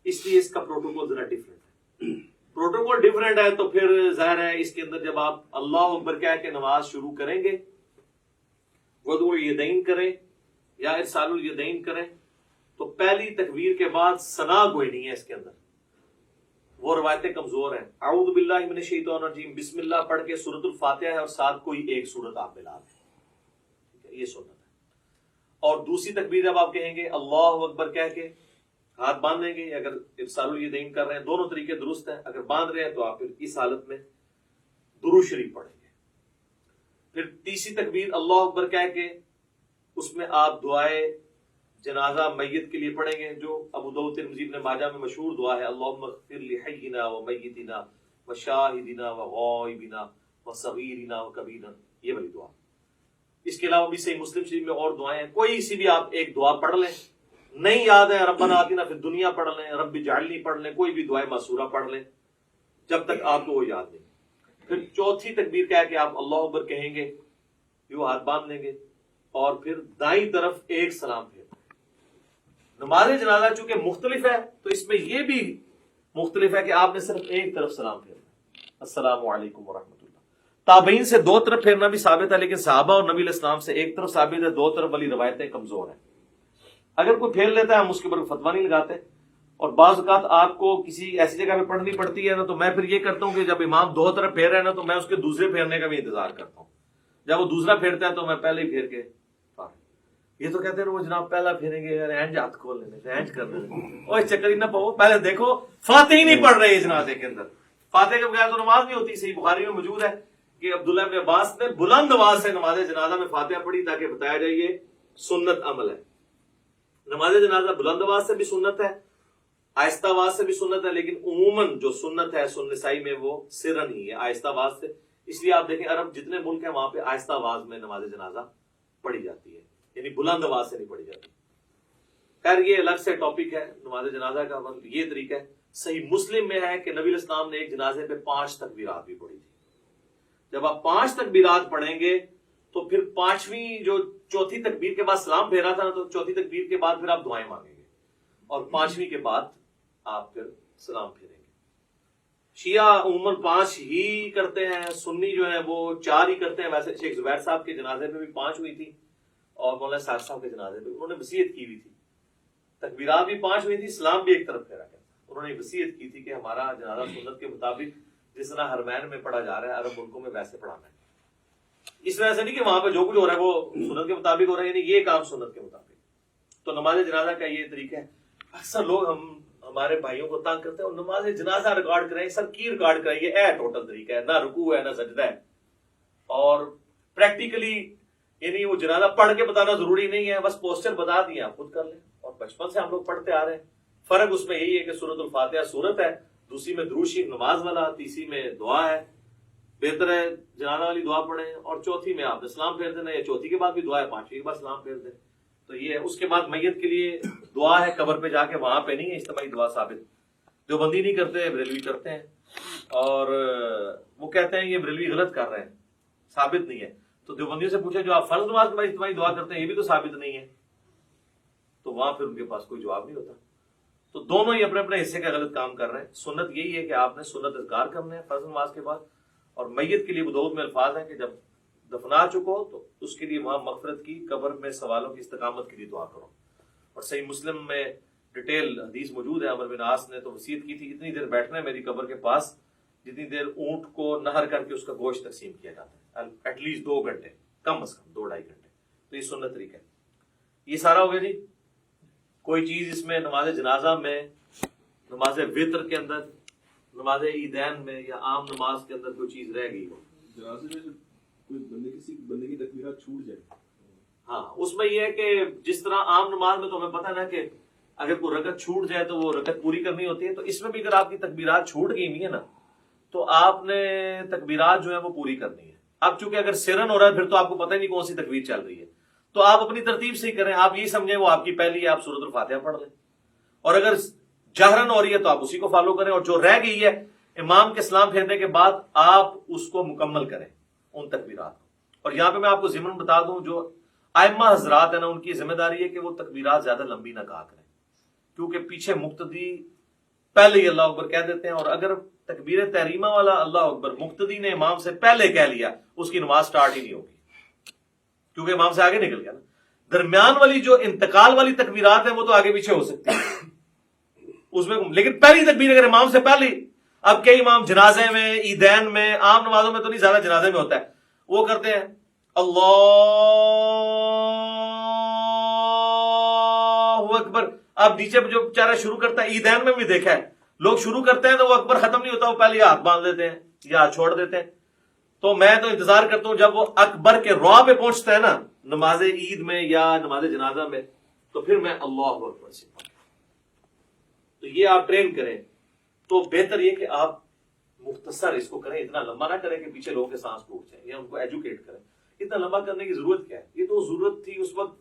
اس لیے اس کا پروٹوکول ذرا ڈفرینٹ ہے. پروٹوکول ڈفرینٹ ہے تو پھر ظاہر ہے اس کے اندر جب آپ اللہ اکبر کہہ کے نماز شروع کریں گے، وضو الیدین کریں یا ارسال الیدین کریں، تو پہلی تکبیر کے بعد ثنا گوئی نہیں ہے اس کے اندر. وہ روایتیں کمزور ہیں. اعوذ باللہ من الشیطان الرجیم بسم اللہ پڑھ کے سورۃ الفاتحہ ہے اور ساتھ کوئی ایک سورت آپ ملا دیں، یہ سنت ہے. اور دوسری تکبیر جب آپ کہیں گے اللہ اکبر کہہ کے ہاتھ باندھ لیں گے، اگر ارسال الیدین کر رہے ہیں دونوں طریقے درست ہیں، اگر باندھ رہے ہیں تو آپ پھر اس حالت میں درود شریف پڑھیں گے. پھر تیسری تکبیر اللہ اکبر کہہ کے اس میں آپ دعائے جنازہ میت کے لیے پڑھیں گے، جو ابو داؤد ترمذی ابن ماجہ میں مشہور دعا ہے، اللہم اغفر لحینا ومیتنا وشاہدنا وغائبنا وصغیرنا وکبیرنا، یہ والی دعا. اس کے علاوہ بھی صحیح مسلم شریف میں اور دعائیں ہیں، کوئی سی بھی آپ ایک دعا پڑھ لیں. نہیں یاد ہے ربنا آتنا فی الدنیا پڑھ لیں، رب اجعلنی پڑھ لیں، کوئی بھی دعائے معصورہ پڑھ لیں جب تک آپ کو وہ یاد نہیں. پھر چوتھی تکبیر کہہ کے آپ اللہ اکبر کہیں گے، یوں ہاتھ باندھ لیں گے اور پھر دائیں طرف ایک سلام پھیر. نماز جنازہ چونکہ مختلف ہے تو اس میں یہ بھی مختلف ہے کہ آپ نے صرف ایک طرف سلام پھیرنا، السلام علیکم ورحمۃ اللہ. تابعین سے دو طرف پھیرنا بھی ثابت ہے، لیکن صحابہ اور نبی علیہ السلام سے ایک طرف ثابت ہے، دو طرف والی روایتیں کمزور ہیں. اگر کوئی پھیر لیتا ہے ہم اس کے اوپر فتویٰ نہیں لگاتے. اور بعض اوقات آپ کو کسی ایسی جگہ پہ پڑھنی پڑتی ہے نا، تو میں پھر یہ کرتا ہوں کہ جب امام دو طرف پھیر رہے ہیں نا تو میں اس کے دوسرے پھیرنے کا بھی انتظار کرتا ہوں. جب وہ دوسرا پھیرتا ہے تو میں پہلے ہی پھیر کے. یہ تو کہتے ہیں وہ جناب پہلا پھیریں گے، اینج ہاتھ کھول لینے اینج کر لینے، اور چکر ہی نہ پاؤ، پہلے دیکھو فاتحہ ہی نہیں پڑھ رہے اس جنازے کے اندر. فاتحہ کے بغیر تو نماز نہیں ہوتی. صحیح بخاری میں موجود ہے کہ عبداللہ بن عباس نے بلند آواز سے نماز جنازہ میں فاتحہ پڑھی تاکہ بتایا جائے یہ سنت عمل ہے. نماز جنازہ بلند آواز سے بھی سنت ہے، آہستہ آواز سے بھی سنت ہے، لیکن عموماً جو سنت ہے سنن نسائی میں وہ سرن ہی ہے، آہستہ آواز سے. اس لیے آپ دیکھیں عرب جتنے ملک ہیں وہاں پہ آہستہ آواز میں نماز جنازہ پڑھی جاتی ہے، یعنی بلند آواز سے نہیں پڑھی جاتی. خیر یہ الگ سے ٹاپک ہے نماز جنازہ کا. یہ طریقہ ہے. صحیح مسلم میں ہے کہ نبی علیہ السلام نے ایک جنازے پہ 5 تکبیرات بھی پڑھی تھی. جب آپ 5 تکبیرات پڑھیں گے تو پھر پانچویں جو چوتھی تکبیر کے بعد سلام پھیرا تھا نا، تو چوتھی تکبیر کے بعد پھر آپ دعائیں مانگیں گے اور پانچویں کے بعد آپ پھر سلام پھیریں گے. شیعہ عموماً 5 ہی کرتے ہیں، سنی جو ہے وہ 4 ہی کرتے ہیں. ویسے شیخ زبیر صاحب کے جنازے پہ بھی 5 ہوئی تھی اور مولانا صاحب صاحب کے جنازے پہ انہوں نے وصیت کی ہوئی تھی، تکبیرات بھی 5 ہوئی تھی، سلام بھی ایک طرف پھیرا گیا. انہوں نے وصیت کی تھی کہ ہمارا جنازہ سنت کے مطابق جس طرح حرمین میں پڑھا جا رہا ہے عرب ملکوں میں ویسے پڑھانا ہے. اس وجہ سے نہیں کہ وہاں پہ جو کچھ ہو رہا ہے وہ سنت کے مطابق ہو رہا ہے، یعنی یہ کام سنت کے مطابق. تو نماز جنازہ کا یہ طریقہ ہے. اکثر لوگ ہمارے بھائیوں کو تنگ کرتے ہیں اور نماز جنازہ ریکارڈ کریں، سب کی ریکارڈ کریں، یہ ٹوٹل طریقہ ہے، نہ رکوع ہے نہ سجدہ ہے. اور پریکٹیکلی یعنی وہ جنازہ پڑھ کے بتانا ضروری نہیں ہے، بس پوسچر بتا دیا آپ خود کر لیں. اور بچپن سے ہم لوگ پڑھتے آ رہے ہیں. فرق اس میں یہی ہے کہ سورۃ الفاتحہ سورت ہے، دوسری میں درود شریف نماز والا، تیسری میں دعا ہے. بہتر ہے جنازہ والی دعا پڑھیں اور چوتھی میں آپ نے سلام پھیر دینا، یا چوتھی کے بعد بھی دعا ہے، پانچویں کے بعد سلام پھیر دیں. تو یہ ہے. اس کے بعد میت کے لیے دعا ہے قبر پہ جا کے، وہاں پہ نہیں ہے اجتماعی دعا ثابت. جو بندی نہیں کرتے بریلوی کرتے ہیں اور وہ کہتے ہیں یہ بریلوی غلط کر رہے ہیں، ثابت نہیں ہے. تو دیوبندیوں سے پوچھا جو آپ فرض نماز کے بعد اجتماعی دعا کرتے ہیں یہ بھی تو ثابت نہیں ہے، تو وہاں پھر ان کے پاس کوئی جواب نہیں ہوتا. تو دونوں ہی اپنے اپنے حصے کا غلط کام کر رہے ہیں. سنت یہی ہے کہ آپ نے سنت اذکار کرنے ہیں فرض نماز کے بعد. اور میت کے لیے بدعود میں الفاظ ہیں کہ جب دفنا چکو تو اس کے لیے وہاں مغفرت کی، قبر میں سوالوں کی استقامت کے لیے دعا کرو. اور صحیح مسلم میں ڈیٹیل حدیث موجود ہے. عمر بن عاص نے تو وصیت کی تھی اتنی دیر بیٹھنا ہے میری قبر کے پاس جتنی دیر اونٹ کو نہر کر کے اس کا گوشت تقسیم کیا جاتا ہے، ایٹ لیسٹ 2 گھنٹے، کم از کم 2-2.5 گھنٹے. تو یہ سنت طریقہ ہے. یہ سارا ہو گیا جی. کوئی چیز اس میں نماز جنازہ میں، نماز وطر کے اندر، نماز عیدین میں یا عام نماز کے اندر کوئی چیز رہ گئی ہو؟ جنازے میں کوئی کسی بندے کی تکبیرات چھوٹ جائے، ہاں اس میں یہ ہے کہ جس طرح عام نماز میں تو ہمیں پتہ نا کہ اگر کوئی رکعت چھوٹ جائے تو وہ رکعت پوری کرنی ہوتی ہے، تو اس میں بھی اگر آپ کی تکبیرات چھوٹ گئی ہوئی ہیں نا تو آپ نے تکبیرات جو ہے وہ پوری کرنی ہے. اب چونکہ اگر سرن ہو رہا ہے پھر تو آپ کو پتہ ہی نہیں کون سی تکبیر چل رہی ہے، تو آپ اپنی ترتیب سے ہی کریں. آپ یہی سمجھیں وہ آپ کی پہلی ہے، آپ سورۃ الفاتحہ پڑھ لیں، اور اگر جہرن ہو رہی ہے تو آپ اسی کو فالو کریں، اور جو رہ گئی ہے امام کے سلام پھیرنے کے بعد آپ اس کو مکمل کریں ان تکبیرات کو. اور یہاں پہ میں آپ کو ضمن بتا دوں، جو ائمہ حضرات ہیں نا ان کی ذمہ داری ہے کہ وہ تکبیرات زیادہ لمبی نہ کہا کریں، کیونکہ پیچھے مقتدی پہلے ہی اللہ اکبر کہہ دیتے ہیں، اور اگر تکبیر تحریمہ والا اللہ اکبر مقتدی نے امام سے پہلے کہہ لیا اس کی نماز سٹارٹ ہی نہیں ہوگی، کیونکہ امام سے آگے نکل گیا نا. درمیان والی جو انتقال والی تکبیرات ہیں وہ تو آگے پیچھے ہو سکتی ہیں اس میں، لیکن پہلی تکبیر اگر امام سے پہلی، اب کئی امام جنازے میں، عیدین میں، عام نمازوں میں تو نہیں، زیادہ جنازے میں ہوتا ہے، وہ کرتے ہیں اللہ اکبر. اب نیچے جو بیچارہ شروع کرتا ہے، عیدین میں بھی دیکھا ہے لوگ شروع کرتے ہیں تو وہ اکبر ختم نہیں ہوتا، وہ پہلے ہاتھ باندھ دیتے ہیں یا چھوڑ دیتے ہیں. تو میں تو انتظار کرتا ہوں جب وہ اکبر کے را پہ پہنچتا ہے نا نماز عید میں یا نماز جنازہ میں، تو پھر میں اللہ اکبر سے پڑھوں. تو یہ آپ ٹرین کریں تو بہتر یہ کہ آپ مختصر اس کو کریں، اتنا لمبا نہ کریں کہ پیچھے لوگوں کے سانس ٹوٹ جائیں، یا ان کو ایجوکیٹ کریں. اتنا لمبا کرنے کی ضرورت کیا ہے؟ یہ تو ضرورت تھی اس وقت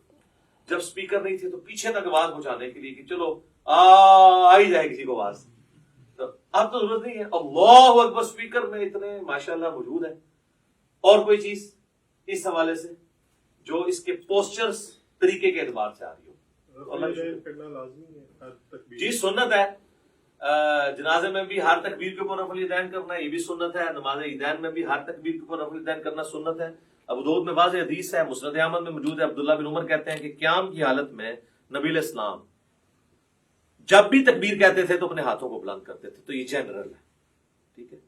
جب سپیکر نہیں تھے تو پیچھے تک آواز پہنچانے کے لیے کہ چلو آ ہی جائے کسی کو آواز. تو اب تو ضرورت نہیں ہے. اللہ اکبر سپیکر میں اتنے ماشاءاللہ موجود ہے. اور کوئی چیز اس حوالے سے جو اس کے پوسچرز طریقے کے اعتبار سے آ رہی ہو؟ جی سنت ہے. جنازے میں بھی ہر تکبیر کے اوپر رفع الیدین کرنا، یہ بھی سنت ہے. نماز عیدین میں بھی ہر تکبیر کے اوپر رفع الیدین کرنا سنت ہے. ابو داؤد میں واضح حدیث ہے، مسند احمد میں موجود ہے. عبداللہ بن عمر کہتے ہیں کہ قیام کی حالت میں نبی علیہ السلام جب بھی تکبیر کہتے تھے تو اپنے ہاتھوں کو بلند کرتے تھے. تو یہ جنرل ہے، ٹھیک ہے.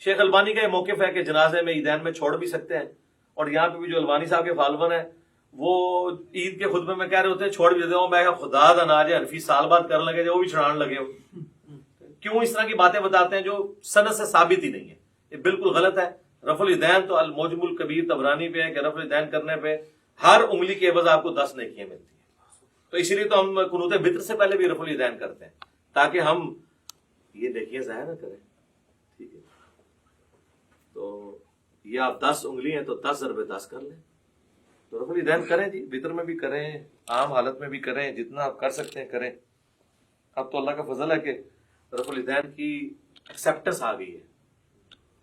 شیخ البانی کا یہ موقف ہے کہ جنازے میں عیدین میں چھوڑ بھی سکتے ہیں، اور یہاں پہ بھی جو البانی صاحب کے فالوور ہیں وہ عید کے خطبے میں کہہ رہے ہوتے ہیں چھوڑ بھی دیتے ہوں. میں خدا دا ناج حنفی سال بعد کرنے لگے جو وہ بھی چھڑان لگے ہو. کیوں اس طرح کی باتیں بتاتے ہیں جو سند سے ثابت ہی نہیں ہے؟ یہ بالکل غلط ہے. رفع الیدین تو الموجم الکبیر طبرانی پہ ہے کہ رفع الیدین کرنے پہ ہر انگلی کے عوض آپ کو 10 نیکیاں ملتی ہیں. تو اسی لیے تو ہم قنوت وتر سے پہلے بھی رفع الیدین کرتے ہیں تاکہ ہم یہ نیکیاں ضائع نہ کریں، ٹھیک ہے. تو یہ آپ 10 انگلی ہیں تو 10 ضرب 10 کر لیں. تو رفع الیدین کریں جی، وتر میں بھی کریں، عام حالت میں بھی کریں، جتنا آپ کر سکتے ہیں کریں. اب تو اللہ کا فضل ہے کہ رفع الیدین کی ایکسیپٹنس آ گئی ہے.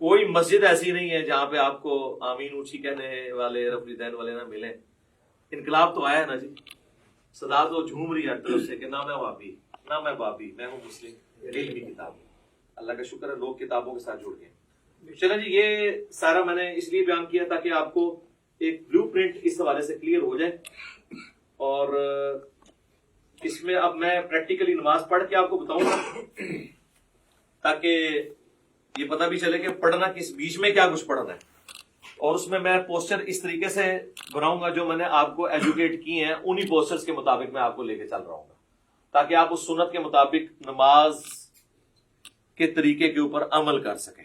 کوئی مسجد ایسی نہیں ہے جہاں پہ آپ کو آمین اونچی کہنے والے رفع الیدین والے نہ ملیں. انقلاب تو آیا ہے نا جی، صدا تو جھوم رہی ہے طرف سے کہ نہ میں وابی نہ میں بابی، میں ہوں مسلم، علمی کتاب. اللہ کا شکر ہے لوگ کتابوں کے ساتھ جڑ گئے. چلیں جی، یہ سارا میں نے اس لیے بیان کیا تاکہ آپ کو ایک بلو پرنٹ اس حوالے سے کلیئر ہو جائے. اور اس میں اب میں پریکٹیکلی نماز پڑھ کے آپ کو بتاؤں گا تاکہ یہ پتہ بھی چلے کہ پڑھنا کس بیچ میں کیا کچھ پڑھنا ہے. اور اس میں پوسچر اس طریقے سے بناؤں گا جو میں نے آپ کو ایجوکیٹ کی ہیں، انہی پوسچرز کے مطابق میں آپ کو لے کے چل رہا ہوں گا تاکہ آپ اس سنت کے مطابق نماز کے طریقے کے اوپر عمل کر سکیں.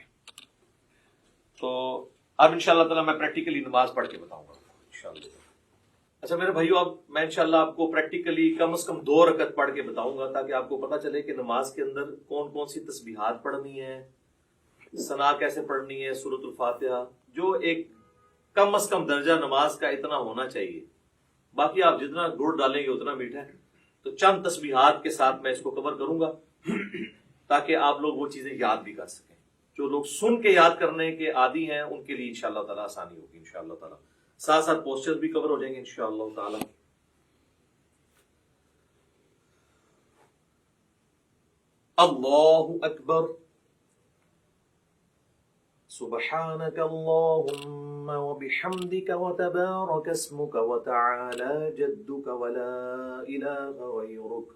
تو اب انشاءاللہ تعالی میں پریکٹیکلی نماز پڑھ کے بتاؤں گا انشاءاللہ. اچھا میرے بھائیو، اب میں انشاءاللہ آپ کو پریکٹیکلی کم از کم 2 رکعت پڑھ کے بتاؤں گا تاکہ آپ کو پتہ چلے کہ نماز کے اندر کون کون سی تسبیحات پڑھنی ہے، ثنا کیسے پڑھنی ہے، سورۃ الفاتحہ، جو ایک کم از کم درجہ نماز کا اتنا ہونا چاہیے. باقی آپ جتنا گڑ ڈالیں گے اتنا میٹھا ہے. تو چند تسبیحات کے ساتھ میں اس کو کور کروں گا تاکہ آپ لوگ وہ چیزیں یاد بھی کر سکیں. جو لوگ سن کے یاد کرنے کے عادی ہیں ان کے لیے انشاءاللہ تعالی آسانی ہوگی انشاءاللہ تعالی. ساتھ ساتھ پوسچر بھی کور ہو جائیں گے انشاءاللہ تعالی. اللہ اکبر. سبحانك اللهم وبحمدك وتبارك اسمك وتعالى جدك ولا إله غيرك.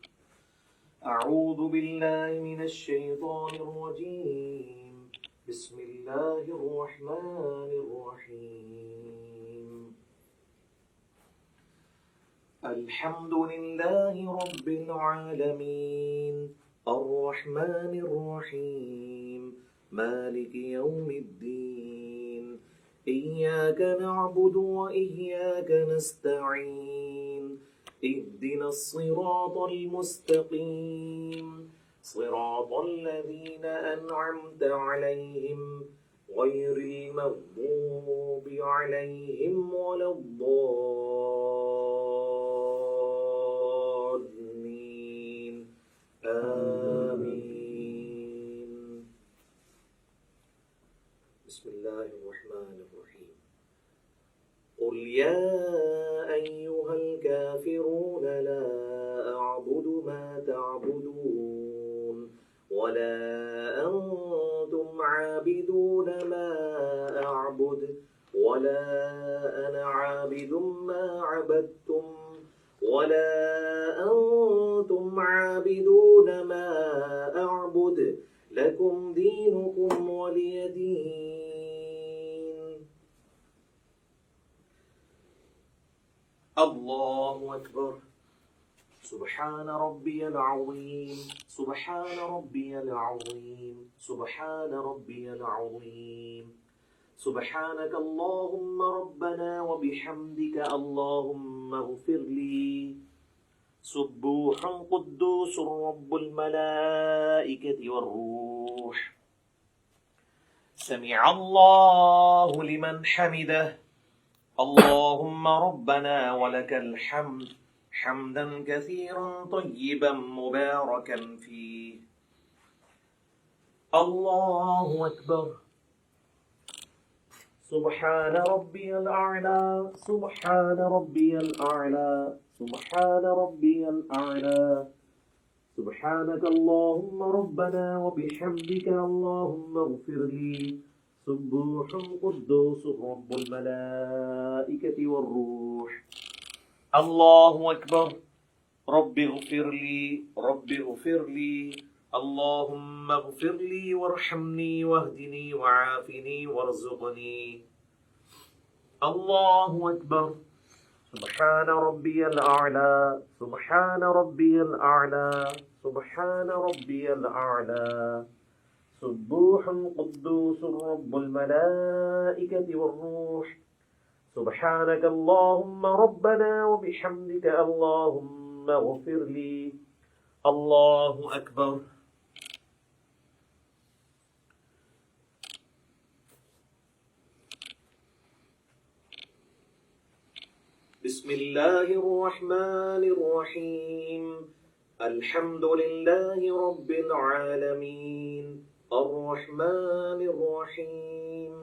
أعوذ بالله من الشيطان الرجيم. بسم الله الرحمن الرحيم الحمد لله رب العالمين الرحمن الرحيم مالك يوم الدين إياك نعبد وإياك نستعين اهدنا الصراط المستقيم صراط الذين أنعمت عليهم غير المغضوب عليهم ولا الضالين آمين بسم الله الرحمن الرحيم قل يا أيها الكافرون لا أعبد ما تعبدون ولا أنتم عابدون ما أعبد ولا أنا عابد ما عبدتم ولا أنتم عابدون ما أعبد لكم دينكم ولي دين الله أكبر سبحان ربي العظيم سبحان ربي العظيم سبحان ربي العظيم سبحانك اللهم ربنا وبحمدك اللهم اغفر لي سبوح قدوس رب الملائكة والروح سمع الله لمن حمده اللهم ربنا ولك الحمد حمدا كثيرا طيبا مباركا فيه الله أكبر سبحان ربي الأعلى سبحان ربي الأعلى سبحان ربي الأعلى سبحانك اللهم ربنا وبحمدك اللهم اغفر لي سبوح قدوس رب الملائكة والروح الله أكبر رب اغفر لي رب اغفر لي اللهم اغفر لي وارحمني واهدني وعافني وارزقني الله أكبر سبحان ربي الأعلى سبحان ربي الأعلى سبحان ربي الأعلى سبوح قدوس رب الملائكة والروح سبحانك اللهم ربنا وبحمدك اللهم اغفر لي الله أكبر بسم الله الرحمن الرحيم الحمد لله رب العالمين الرحمن الرحيم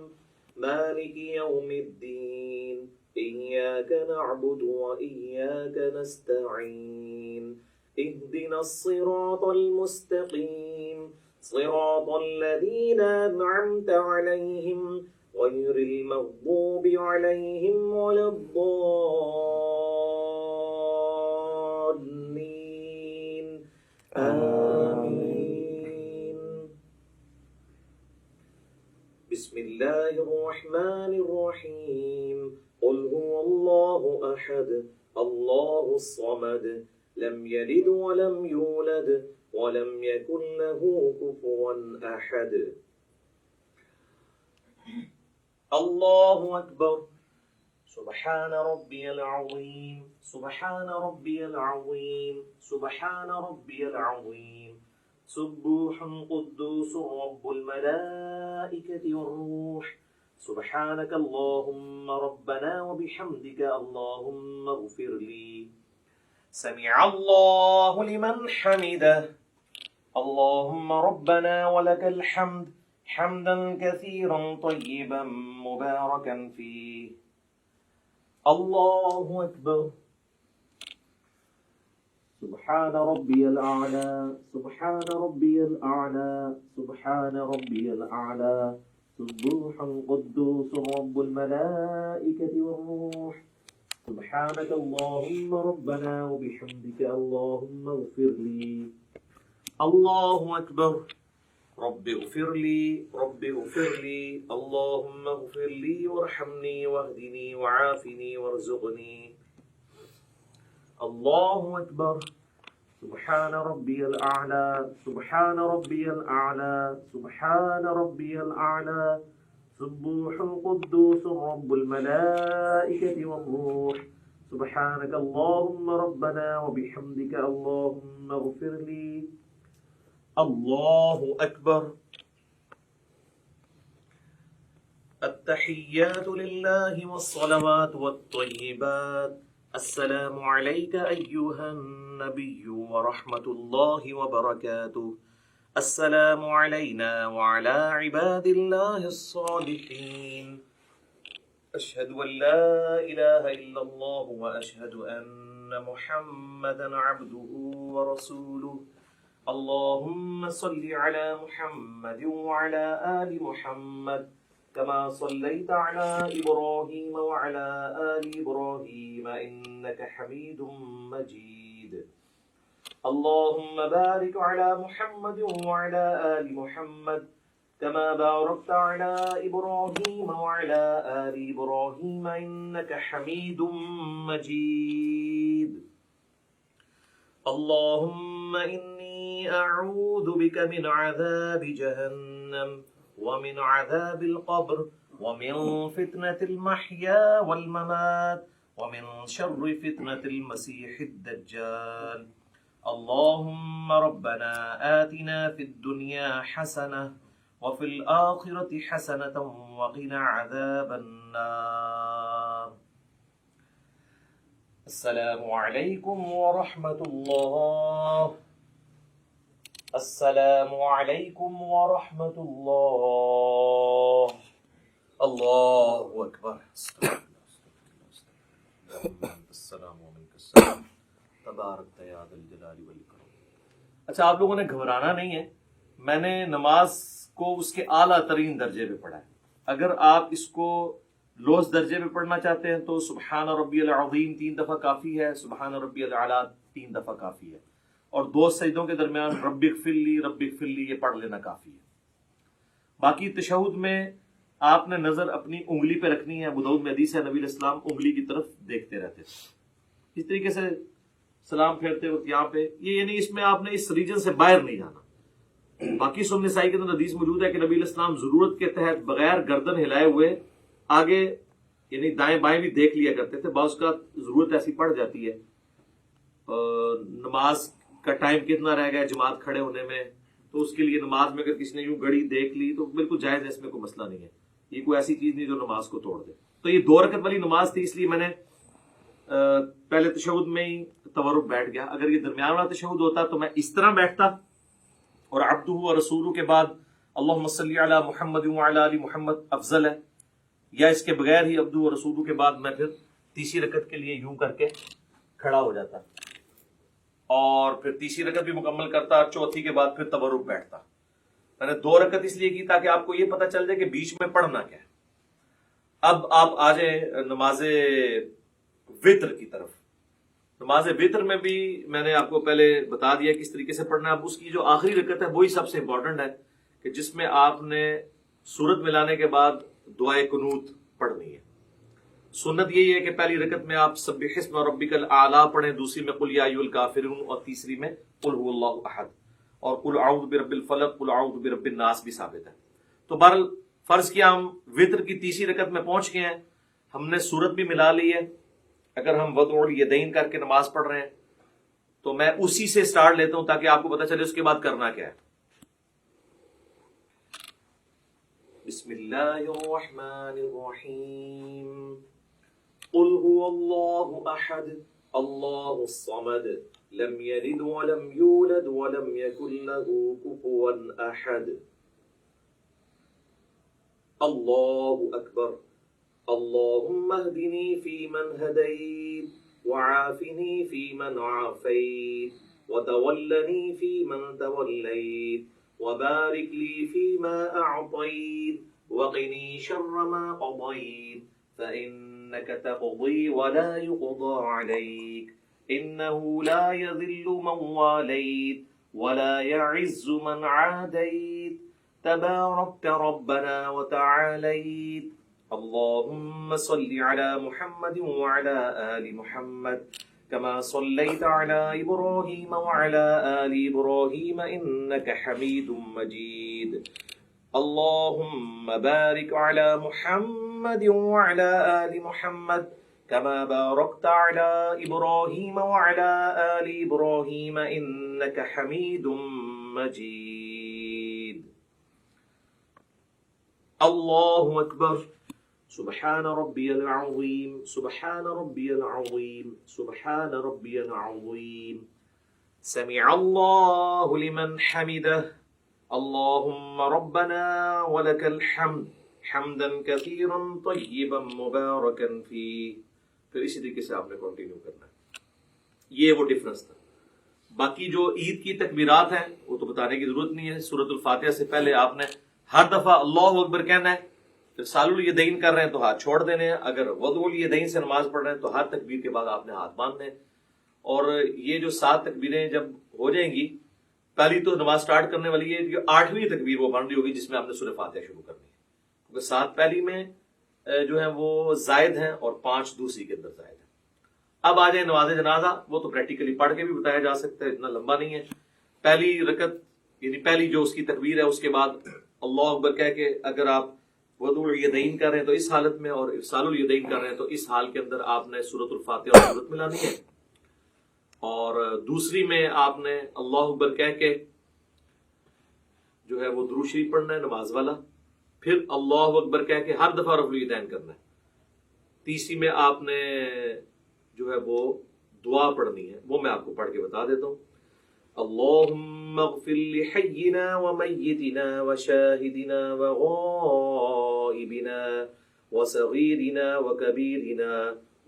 مالك يوم الدين إياك نعبد وإياك نستعين اهدنا الصراط المستقيم صراط الذين أنعمت عليهم غير المغضوب عليهم ولا الضالين آمين بسم الله الرحمن الرحيم قل هو الله أحد الله الصمد لم يلد ولم يولد ولم يكن له كفوا أحد الله أكبر سبحان ربي العظيم سبحان ربي العظيم سبحان ربي العظيم سبوح قدوس رب الملائكة والروح سبحانك اللهم ربنا وبحمدك اللهم اغفر لي سمع الله لمن حمده اللهم ربنا ولك الحمد حمدا كثيرا طيبا مباركا فيه الله أكبر سبحان ربي الأعلى سبحان ربي الأعلى سبحان ربي الأعلى سبوح قدوس رب الملائكة والروح سبحانك اللهم ربنا وبحمدك اللهم اغفر لي الله أكبر رب اغفر لي اللهم اغفر لي وارحمني واهدني وعافني وارزقني. الله أكبر. سبحان ربي الأعلى سبحان ربي الأعلى سبحان ربي الأعلى سبوح قدوس رب الملائكة والروح. سبحانك اللهم ربنا وبحمدك اللهم اغفر لي. الله أكبر. التحيات لله والصلوات والطيبات. السلام عليك أيها النبي ورحمة الله وبركاته. السلام علينا وعلى عباد الله الصالحين. أشهد أن لا إله إلا الله وأشهد أن محمدا عبده ورسوله. اللهم صل على محمد وعلى آل محمد كما صليت على إبراهيم وعلى آل إبراهيم إنك حميد مجيد. اللهم بارك على محمد وعلى آل محمد كما باركت على إبراهيم وعلى آل إبراهيم إنك حميد مجيد. اللهم إني أعوذ بك من عذاب جهنم ومن عذاب القبر ومن فتنة المحيا والممات ومن شر فتنة المسيح الدجال. اللهم ربنا آتنا في الدنيا حسنة وفي الآخرة حسنة وقنا عذاب النار. السلام علیکم ورحمۃ اللہ. السلام علیکم ورحمۃ اللہ. اللہ اکبر. السلام علیکم. تبارک یا ذا الجلال والاکرام. اچھا، آپ لوگوں نے گھبرانا نہیں ہے. میں نے نماز کو اس کے اعلیٰ ترین درجے پہ پڑھا ہے. اگر آپ اس کو لوز درجے میں پڑھنا چاہتے ہیں تو سبحان ربی العظیم 3 دفعہ کافی ہے، سبحان ربی الاعلیٰ 3 دفعہ کافی ہے، اور 2 سجدوں کے درمیان رب اغفر لی یہ پڑھ لینا کافی ہے. باقی تشہد میں آپ نے نظر اپنی انگلی پہ رکھنی ہے. ابو داؤد میں حدیث ہے نبی علیہ السلام انگلی کی طرف دیکھتے رہتے تھے. اس طریقے سے سلام پھیرتے وقت یہاں پہ یہ یعنی اس میں آپ نے اس ریجن سے باہر نہیں جانا. باقی سنن نسائی کے اندر حدیث موجود ہے کہ نبی علیہ السلام ضرورت کے تحت بغیر گردن ہلائے ہوئے آگے یعنی دائیں بائیں بھی دیکھ لیا کرتے تھے. بعض کا ضرورت ایسی پڑ جاتی ہے، نماز کا ٹائم کتنا رہ گیا جماعت کھڑے ہونے میں، تو اس کے لیے نماز میں اگر کسی نے یوں گھڑی دیکھ لی تو بالکل جائز ہے، اس میں کوئی مسئلہ نہیں ہے. یہ کوئی ایسی چیز نہیں جو نماز کو توڑ دے. تو یہ 2 رکعت والی نماز تھی، اس لیے میں نے پہلے تشہد میں ہی تورک بیٹھ گیا. اگر یہ درمیان والا تشہد ہوتا تو میں اس طرح بیٹھتا اور عبدہ و رسولہ کے بعد اللہم صلی علی محمد وعلی آل محمد افضل ہے، یا اس کے بغیر ہی عبدہ و رسولہ کے بعد میں پھر تیسری رکعت کے لیے یوں کر کے کھڑا ہو جاتا اور پھر تیسری رکعت بھی مکمل کرتا، چوتھی کے بعد پھر تورک بیٹھتا. میں نے 2 رکعت اس لیے کی تاکہ آپ کو یہ پتہ چل جائے کہ بیچ میں پڑھنا کیا ہے. اب آپ آ جائیں نماز وتر کی طرف. نماز وتر میں بھی میں نے آپ کو پہلے بتا دیا کس طریقے سے پڑھنا ہے. اب اس کی جو آخری رکعت ہے وہی سب سے امپورٹنٹ ہے کہ جس میں آپ نے سورت ملانے کے بعد دعائے قنوت پڑھنی ہے. سنت یہی ہے کہ پہلی رکعت میں آپ سبح اسم ربک الاعلی پڑھیں، دوسری میں قل یا ایھا الکافرون، اور تیسری میں قل هو اللہ احد، اور قل اعوذ برب الفلق قل اعوذ برب الناس بھی ثابت ہے. تو بہرحال فرض کیا ہم وتر کی تیسری رکعت میں پہنچ گئے ہیں، ہم نے سورت بھی ملا لی ہے. اگر ہم وضع الیدین کر کے نماز پڑھ رہے ہیں تو میں اسی سے سٹارٹ لیتا ہوں تاکہ آپ کو پتہ چلے اس کے بعد کرنا کیا ہے. بسم اللہ الرحمن الرحیم. قل هو اللہ احد اللہ الصمد لم یلد ولم یولد ولم یکن له کفوا احد. اللہ اکبر. اللهم اهدني فيمن هديت وعافني فيمن عافيت وتولني فيمن توليت وبارك لي فيما أعطيت وقني شر ما قضيت فإنك تقضي ولا يقضى عليك إنه لا يذل من واليت ولا يعز من عاديت تباركت ربنا وتعاليت. اللهم صل على محمد وعلى آل محمد كما صليت على إبراهيم وعلى آل إبراهيم إنك حميد مجيد. اللهم بارك على محمد وعلى آل محمد كما باركت على إبراهيم وعلى آل إبراهيم إنك حميد مجيد. الله أكبر. سبحان ربي العظيم سبحان ربي العظيم سبحان ربي العظيم. سمع الله لمن حمده. اللهم ربنا ولك الحمد حمدا كثيرا طيبا مباركا فيه. پھر اسی طریقے سے آپ نے کنٹینیو کرنا ہے. یہ وہ ڈفرنس تھا. باقی جو عید کی تکبیرات ہیں وہ تو بتانے کی ضرورت نہیں ہے. سورۃ الفاتحہ سے پہلے آپ نے ہر دفعہ اللہ اکبر کہنا ہے. پھر سال الیدین کر رہے ہیں تو ہاتھ چھوڑ دینے ہیں. اگر وضو الیدین سے نماز پڑھ رہے ہیں تو ہر تکبیر کے بعد آپ نے ہاتھ باندھنے ہیں. اور یہ جو 7 تکبیریں جب ہو جائیں گی، پہلی تو نماز سٹارٹ کرنے والی ہے، جو 8ویں تکبیر وہ بن رہی ہوگی جس میں آپ نے سورہ فاتحہ شروع کرنی ہے. کیونکہ 7 پہلی میں جو ہیں وہ زائد ہیں اور 5 دوسری کے اندر زائد ہیں. اب آ جائیں نماز جنازہ. وہ تو پریکٹیکلی پڑھ کے بھی بتایا جا سکتا ہے، اتنا لمبا نہیں ہے. پہلی رکعت یعنی پہلی جو اس کی تکبیر ہے اس کے بعد اللہ اکبر کہہ کے اگر آپ وضو الیدین کر رہے ہیں تو اس حالت میں، اور ارسال الیدین کر رہے ہیں تو اس حال کے اندر آپ نے سورۃ الفاتحہ اور سورت ملانی ہے. اور دوسری میں آپ نے اللہ اکبر کہہ کے جو ہے وہ درود شریف پڑھنا ہے نماز والا. پھر اللہ اکبر کہہ کے ہر دفعہ رفع الیدین کرنا ہے. تیسری میں آپ نے جو ہے وہ دعا پڑھنی ہے، وہ میں آپ کو پڑھ کے بتا دیتا ہوں. اللهم اغفر لحينا وميتنا وشاهدنا وغائبنا وصغيرنا وكبيرنا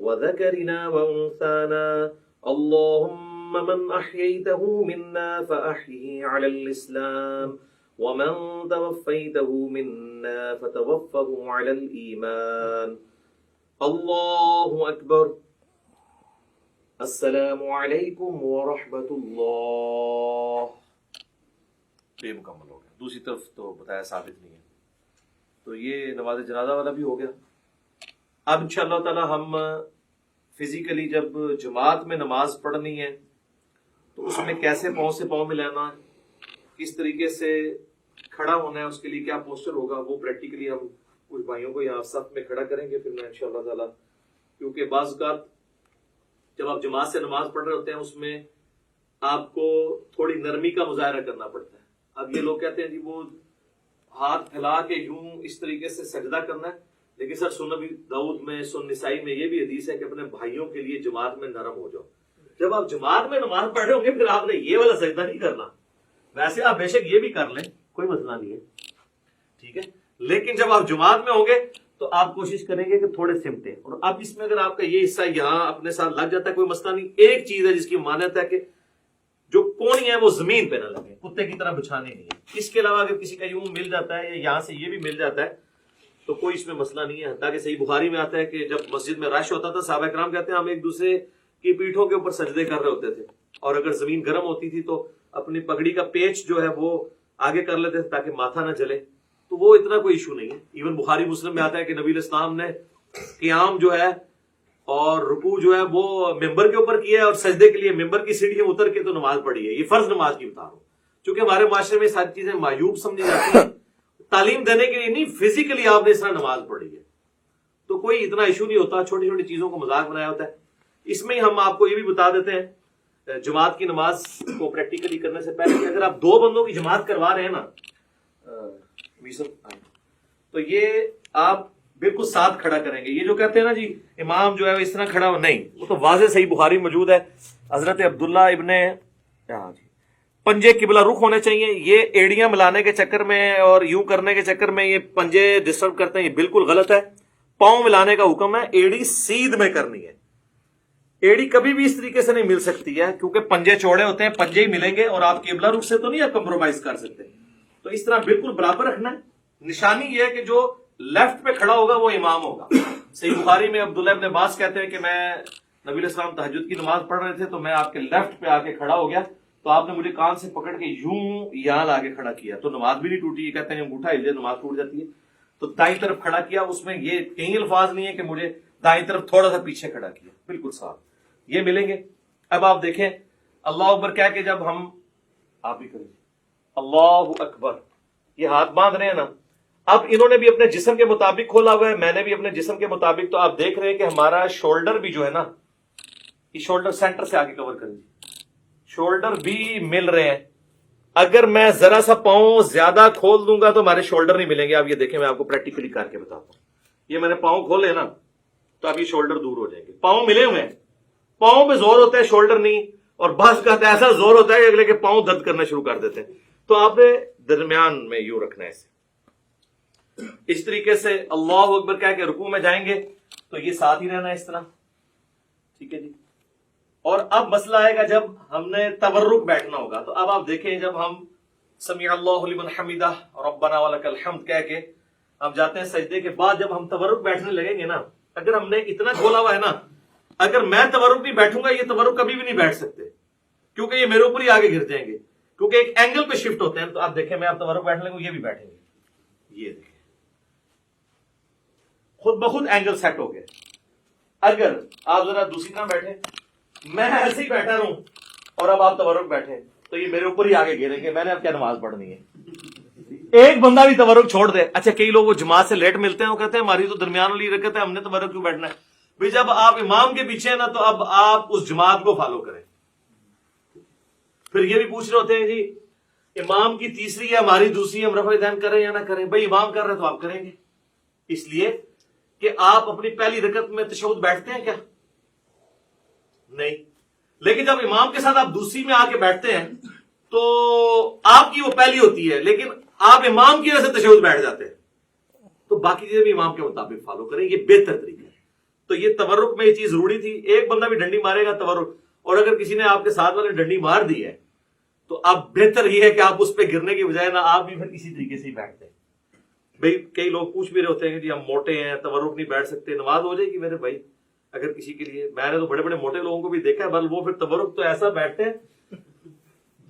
وذكرنا وأنثانا. اللهم من أحييته منا فأحيه على الإسلام ومن توفيته منا فتوفه على الإيمان. الله أكبر. السلام علیکم ورحمۃ اللہ. یہ مکمل ہو گیا. دوسری طرف تو بتایا ثابت نہیں ہے. تو یہ نماز جنازہ والا بھی ہو گیا. اب انشاءاللہ تعالی ہم فزیکلی جب جماعت میں نماز پڑھنی ہے تو اس میں کیسے پاؤں سے پاؤں ملانا ہے، کس طریقے سے کھڑا ہونا ہے، اس کے لیے کیا پوسچر ہوگا، وہ پریکٹیکلی ہم کچھ بھائیوں کو یہاں صف میں کھڑا کریں گے. پھر میں انشاءاللہ تعالی، کیونکہ بعض اوقات جب آپ جماعت سے نماز پڑھ رہے ہوتے ہیں اس میں آپ کو تھوڑی نرمی کا مظاہرہ کرنا پڑتا ہے. اب یہ لوگ کہتے ہیں جی وہ ہاتھ پھیلا کے یوں اس طریقے سے سجدہ کرنا ہے، لیکن سر سنن ابی داؤد میں، سنن نسائی میں یہ بھی حدیث ہے کہ اپنے بھائیوں کے لیے جماعت میں نرم ہو جاؤ. جب آپ جماعت میں نماز پڑھ رہے ہوں گے پھر آپ نے یہ والا سجدہ نہیں کرنا. ویسے آپ بے شک یہ بھی کر لیں، کوئی مسئلہ نہیں ہے، ٹھیک ہے. لیکن جب آپ جماعت میں ہوں گے تو آپ کوشش کریں گے کہ تھوڑے سمٹیں. اور اب اس میں اگر آپ کا یہ حصہ یہاں اپنے ساتھ لگ جاتا ہے کوئی مسئلہ نہیں. ایک چیز ہے جس کی مانت ہے کہ جو کونی ہے وہ زمین پہ نہ لگے، کتے کی طرح بچھانے نہیں ہے. اس کے علاوہ اگر کسی کا یوں مل جاتا ہے یا یہاں سے یہ بھی مل جاتا ہے تو کوئی اس میں مسئلہ نہیں ہے. حتیٰ کہ صحیح بخاری میں آتا ہے کہ جب مسجد میں رش ہوتا تھا صحابہ کرام کہتے ہیں ہم ایک دوسرے کی پیٹھوں کے اوپر سجدے کر رہے ہوتے تھے، اور اگر زمین گرم ہوتی تھی تو اپنی پگڑی کا پیچ جو ہے وہ آگے کر لیتے تھے تاکہ ماتھا نہ جلے. تو وہ اتنا کوئی ایشو نہیں ہے. ایون بخاری مسلم میں آتا ہے کہ نبی علیہ السلام نے قیام جو ہے اور رکوع جو ہے وہ ممبر کے اوپر کیا ہے، اور سجدے کے لیے ممبر کی سیڑھیاں اتر کے تو نماز پڑھی ہے. یہ فرض نماز کی بتا رہا ہوں. چونکہ ہمارے معاشرے میں ساری چیزیں معیوب سمجھی جاتی ہیں، تعلیم دینے کے لیے نہیں، فزیکلی آپ نے اس طرح نماز پڑھی ہے تو کوئی اتنا ایشو نہیں ہوتا. چھوٹی چھوٹی چیزوں کو مذاق بنایا ہوتا ہے. اس میں ہم آپ کو یہ بھی بتا دیتے ہیں جماعت کی نماز کو پریکٹیکلی کرنے سے پہلے کہ اگر آپ 2 بندوں کی جماعت کروا رہے ہیں نا تو یہ آپ بالکل ساتھ کھڑا کریں گے. یہ جو کہتے ہیں نا جی امام جو ہے اس طرح کھڑا ہو، نہیں، وہ تو واضح صحیح بخاری موجود ہے. حضرت عبداللہ ابن پنجے قبلہ رخ ہونے چاہیے. یہ ایڑیاں ملانے کے چکر میں اور یوں کرنے کے چکر میں یہ پنجے ڈسٹرب کرتے ہیں، یہ بالکل غلط ہے. پاؤں ملانے کا حکم ہے، ایڑی سیدھ میں کرنی ہے. ایڑی کبھی بھی اس طریقے سے نہیں مل سکتی ہے کیونکہ پنجے چوڑے ہوتے ہیں، پنجے ہی ملیں گے اور آپ قبلہ رخ سے تو نہیں آپ کمپرومائز کر سکتے. تو اس طرح بالکل برابر رکھنا ہے. نشانی یہ ہے کہ جو لیفٹ پہ کھڑا ہوگا وہ امام ہوگا. صحیح بخاری میں عبداللہ ابن عباس کہتے ہیں کہ میں نبی علیہ السلام تہجد کی نماز پڑھ رہے تھے تو میں آپ کے لیفٹ پہ آ کے کھڑا ہو گیا تو آپ نے مجھے کان سے پکڑ کے یوں یہاں لا کے کھڑا کیا تو نماز بھی نہیں ٹوٹی. یہ کہتے ہیں انگوٹھا ہل جائے نماز ٹوٹ جاتی ہے. تو دائیں طرف کھڑا کیا, اس میں یہ کہیں الفاظ نہیں ہے کہ مجھے دائیں طرف تھوڑا سا پیچھے کھڑا کیا, بالکل صاف. یہ ملیں گے. اب آپ دیکھیں اللہ اکبر کیا کہ جب ہم آپ بھی کریں اللہ اکبر, یہ ہاتھ باندھ رہے ہیں نا, اب انہوں نے بھی اپنے جسم کے مطابق کھولا ہوا ہے, میں نے بھی اپنے جسم کے مطابق. تو آپ دیکھ رہے ہیں کہ ہمارا شولڈر بھی جو ہے نا, یہ شولڈر سینٹر سے آگے کور کریں, شولڈر بھی مل رہے ہیں. اگر میں ذرا سا پاؤں زیادہ کھول دوں گا تو ہمارے شولڈر نہیں ملیں گے. آپ یہ دیکھیں میں آپ کو پریکٹیکلی کر کے بتاتا ہوں. یہ میں نے پاؤں کھولے نا تو اب یہ شولڈر دور ہو جائیں گے. پاؤں ملے ہوئے ہیں, پاؤں پہ زور ہوتا ہے شولڈر نہیں, اور بعض کا ایسا زور ہوتا ہے کہ اگلے کے پاؤں درد کرنا شروع کر دیتے ہیں. تو آپ نے درمیان میں یوں رکھنا ہے اسے. اس طریقے سے اللہ اکبر کہہ کے رکوع میں جائیں گے تو یہ ساتھ ہی رہنا ہے اس طرح, ٹھیک ہے جی. اور اب مسئلہ آئے گا جب ہم نے تورک بیٹھنا ہوگا. تو اب آپ دیکھیں جب ہم سمیع اللہ لمن حمدہ ربنا ولک الحمد کہہ کے ہم جاتے ہیں سجدے کے بعد, جب ہم تورک بیٹھنے لگیں گے نا, اگر ہم نے اتنا کھولا ہوا ہے نا, اگر میں تورک نہیں بیٹھوں گا یہ تورک کبھی بھی نہیں بیٹھ سکتے, کیونکہ یہ میرے اوپر ہی آگے گر جائیں گے, کیونکہ ایک اینگل پہ شفٹ ہوتے ہیں. تو آپ دیکھیں میں آپ تورک بیٹھنے لگوں یہ بھی بیٹھیں گے, یہ دیکھیں خود بخود اینگل سیٹ ہو گئے. اگر آپ ذرا دوسری طرح بیٹھے, میں ایسے ہی بیٹھا رہوں اور اب آپ تورک بیٹھے تو یہ میرے اوپر ہی آگے گریں گے. میں نے اب کیا نماز پڑھنی ہے؟ ایک بندہ بھی تورک چھوڑ دے. اچھا کئی لوگ وہ جماعت سے لیٹ ملتے ہیں, وہ کہتے ہیں ہماری تو درمیان والی رکعت ہے, ہم نے تورک کیوں بیٹھنا ہے؟ بھائی جب آپ امام کے پیچھے ہیں نا تو اب آپ اس جماعت کو فالو کریں. پھر یہ بھی پوچھ رہے ہوتے ہیں جی امام کی تیسری ہے ہماری دوسری, ہم رفع دین کریں یا نہ کریں؟ بھائی امام کر رہے تو آپ کریں گے, اس لیے کہ آپ اپنی پہلی رکعت میں تشہد بیٹھتے ہیں کیا؟ نہیں. لیکن جب امام کے ساتھ آپ دوسری میں آ کے بیٹھتے ہیں تو آپ کی وہ پہلی ہوتی ہے, لیکن آپ امام کی وجہ سے تشہد بیٹھ جاتے ہیں. تو باقی چیزیں بھی امام کے مطابق فالو کریں, یہ بہتر طریقہ ہے. تو یہ تورک میں یہ چیز ضروری تھی. ایک بندہ بھی ڈنڈی مارے گا تورک, اور اگر کسی نے آپ کے ساتھ والے ڈنڈی مار دی ہے تو اب بہتر یہ ہے کہ آپ اس پہ گرنے کی بجائے نا آپ بھی پھر اسی طریقے سے ہی بیٹھتے ہیں. بھائی کئی لوگ پوچھ بھی رہے ہوتے ہیں کہ جی ہم موٹے ہیں تورک نہیں بیٹھ سکتے, نماز ہو جائے گی میرے بھائی اگر کسی کے لیے. میں نے تو بڑے بڑے موٹے لوگوں کو بھی دیکھا ہے, بل وہ پھر تورک تو ایسا بیٹھتے ہیں,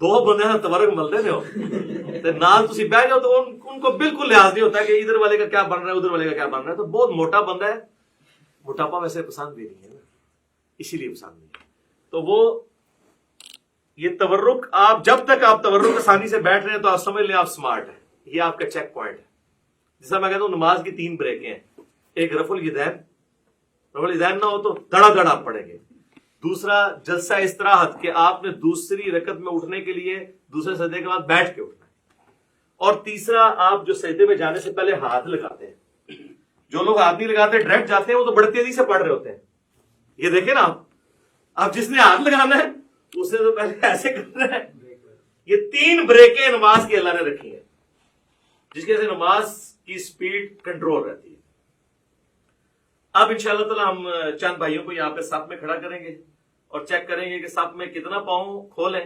دو بندے نا تورک ملتے تھے نال تسی بہ جاؤ تو ان کو بالکل لحاظ نہیں ہوتا کہ ادھر والے کا کیا بن رہا ہے ادھر والے کا کیا بن رہا ہے. تو بہت موٹا بندہ ہے, موٹاپا ویسے پسند بھی نہیں ہے نا, اسی لیے پسند نہیں ہے. تو وہ یہ تورک, آپ جب تک آپ تورک آسانی سے بیٹھ رہے ہیں تو آپ سمجھ لیں آپ سمارٹ ہیں. یہ آپ کا چیک پوائنٹ ہے. جیسا میں کہتا ہوں نماز کی 3 بریکیں ہیں. ایک رفع الیدین, رفع الیدین نہ ہو تو دڑا دڑ آپ پڑھیں گے. دوسرا جلسہ استراحت, کہ آپ نے دوسری رکعت میں اٹھنے کے لیے دوسرے سجدے کے بعد بیٹھ کے اٹھنا ہے. اور تیسرا آپ جو سجدے میں جانے سے پہلے ہاتھ لگاتے ہیں. جو لوگ ہاتھ نہیں لگاتے ڈائریکٹ جاتے ہیں وہ تو بڑی تیزی سے پڑھ رہے ہوتے ہیں. یہ دیکھیں نا آپ جس نے ہاتھ لگانا ہے اس نے تو پہلے ایسے کرنا ہے. یہ 3 بریکیں نماز کی اللہ نے رکھی ہیں جس کی وجہ سے نماز کی سپیڈ کنٹرول رہتی ہے. اب انشاءاللہ تعالی ہم چند بھائیوں کو یہاں پہ صف میں کھڑا کریں گے اور چیک کریں گے کہ صف میں کتنا پاؤں کھولیں.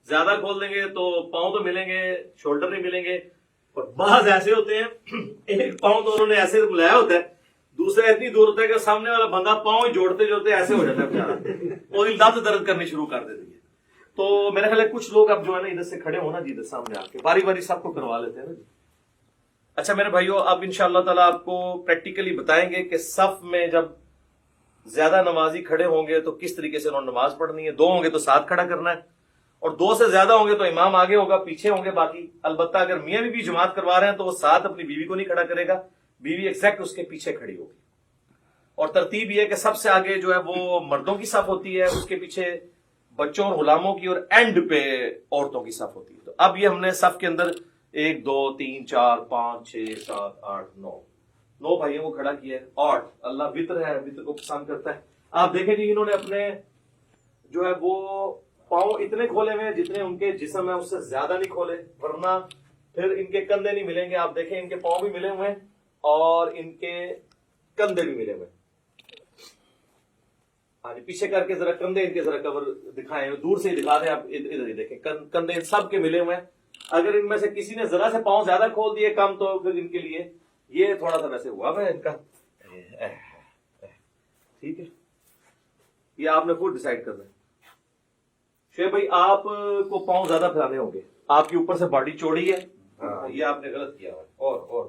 زیادہ کھول دیں گے تو پاؤں تو ملیں گے, شولڈر نہیں ملیں گے. اور بعض ایسے ہوتے ہیں ایک پاؤں تو انہوں نے ایسے ملایا ہوتا ہے, دوسرا اتنی دور ہوتا ہے کہ سامنے والا بندہ پاؤں جوڑتے جوڑتے ایسے ہو جاتا ہے بیچارہ, اور لت درد کرنی شروع کر دیتی ہے. تو میرا خیال ہے کچھ لوگ اب جو ہے نا ادھر سے کھڑے ہونا جی, ادھر سامنے آ کے باری باری سب کو کروا لیتے ہیں نا جی. اچھا میرے بھائیو, اب انشاءاللہ تعالیٰ آپ کو پریکٹیکلی بتائیں گے کہ صف میں جب زیادہ نمازی کھڑے ہوں گے تو کس طریقے سے انہوں نے نماز پڑھنی ہے. 2 ہوں گے تو ساتھ کھڑا کرنا ہے, اور 2 سے زیادہ ہوں گے تو امام آگے ہوگا, پیچھے ہوں گے باقی. البتہ اگر میاں بیوی جماعت کروا رہے ہیں تو وہ ساتھ اپنی بیوی کو نہیں کھڑا کرے گا, بیوی ایگزیکٹ اس کے پیچھے کھڑی ہوگی. اور ترتیب یہ ہے کہ سب سے آگے جو ہے وہ مردوں کی صف ہوتی ہے, اس کے پیچھے بچوں اور غلاموں کی, اور اینڈ پہ عورتوں کی صف ہوتی ہے. تو اب یہ ہم نے صف کے اندر 1 2 3 4 5 6 7 8 9 بھائیوں کو کھڑا کیا ہے. 8 اللہ وطر ہے, وطر کو پسند کرتا ہے. آپ دیکھیں جی انہوں نے اپنے جو ہے وہ پاؤں اتنے کھولے ہوئے جتنے ان کے جسم ہے, اس سے زیادہ نہیں کھولے, ورنہ پھر ان کے کندھے نہیں ملیں گے. آپ دیکھیں ان کے پاؤں بھی ملے ہوئے ہیں اور ان کے کندھے بھی ملے ہوئے ہیں. ہاں جی پیچھے کر کے ذرا کندھے ان کے ذرا کور دکھائیں, دور سے ہی دکھا دیں. آپ ادھر ہی دیکھیں کندھے سب کے ملے ہوئے ہیں. اگر ان میں سے کسی نے ذرا سے پاؤں زیادہ کھول دیے کم, تو پھر ان کے لیے یہ تھوڑا سا ویسے ہوا ہے ان کا, ٹھیک ہے. یہ آپ نے خود ڈیسائیڈ کرنا ہے. شعیب بھائی آپ کو پاؤں زیادہ پھیلانے ہوں گے، آپ کی اوپر سے باڈی چوڑی ہے، ہاں یہ آپ نے غلط کیا ہوا ہے، اور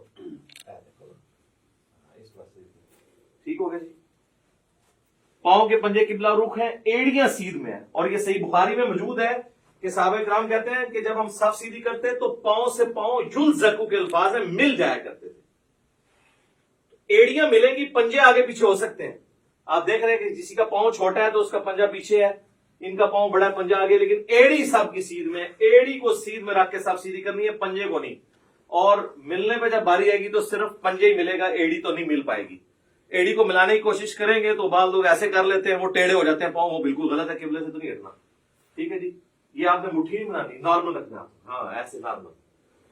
ٹھیک ہو گیا جی. پاؤں کے پنجے قبلہ رخ ہیں، ایڑیاں سیدھ میں ہیں، اور یہ صحیح بخاری میں موجود ہے کہ صحابہ کرام کہتے ہیں کہ جب ہم صف سیدھی کرتے تو پاؤں سے پاؤں یلزقو کے الفاظ ہیں، مل جایا کرتے تھے. ایڑیاں ملیں گی، پنجے آگے پیچھے ہو سکتے ہیں. آپ دیکھ رہے ہیں کہ کسی کا پاؤں چھوٹا ہے تو اس کا پنجہ پیچھے ہے، ان کا پاؤں بڑا ہے پنجہ آگے، لیکن ایڑی سب کی سیدھ میں، ایڑی کو سیدھ میں رکھ کے سب سیدھی کرنی ہے، پنجے کو نہیں. اور ملنے پہ جب باری آئے گی تو صرف پنجے ہی ملے گا، ایڑی تو نہیں مل پائے گی. ایڑی کو ملانے کی کوشش کریں گے تو بعض لوگ ایسے کر لیتے ہیں، وہ ٹیڑھے ہو جاتے ہیں پاؤں، وہ بالکل غلط ہے، قبلے سے تو نہیں ہٹنا. ٹھیک ہے جی، یہ آپ نے مٹھی نہیں بنانی، نارمل رکھنا، ہاں ایسے نارمل.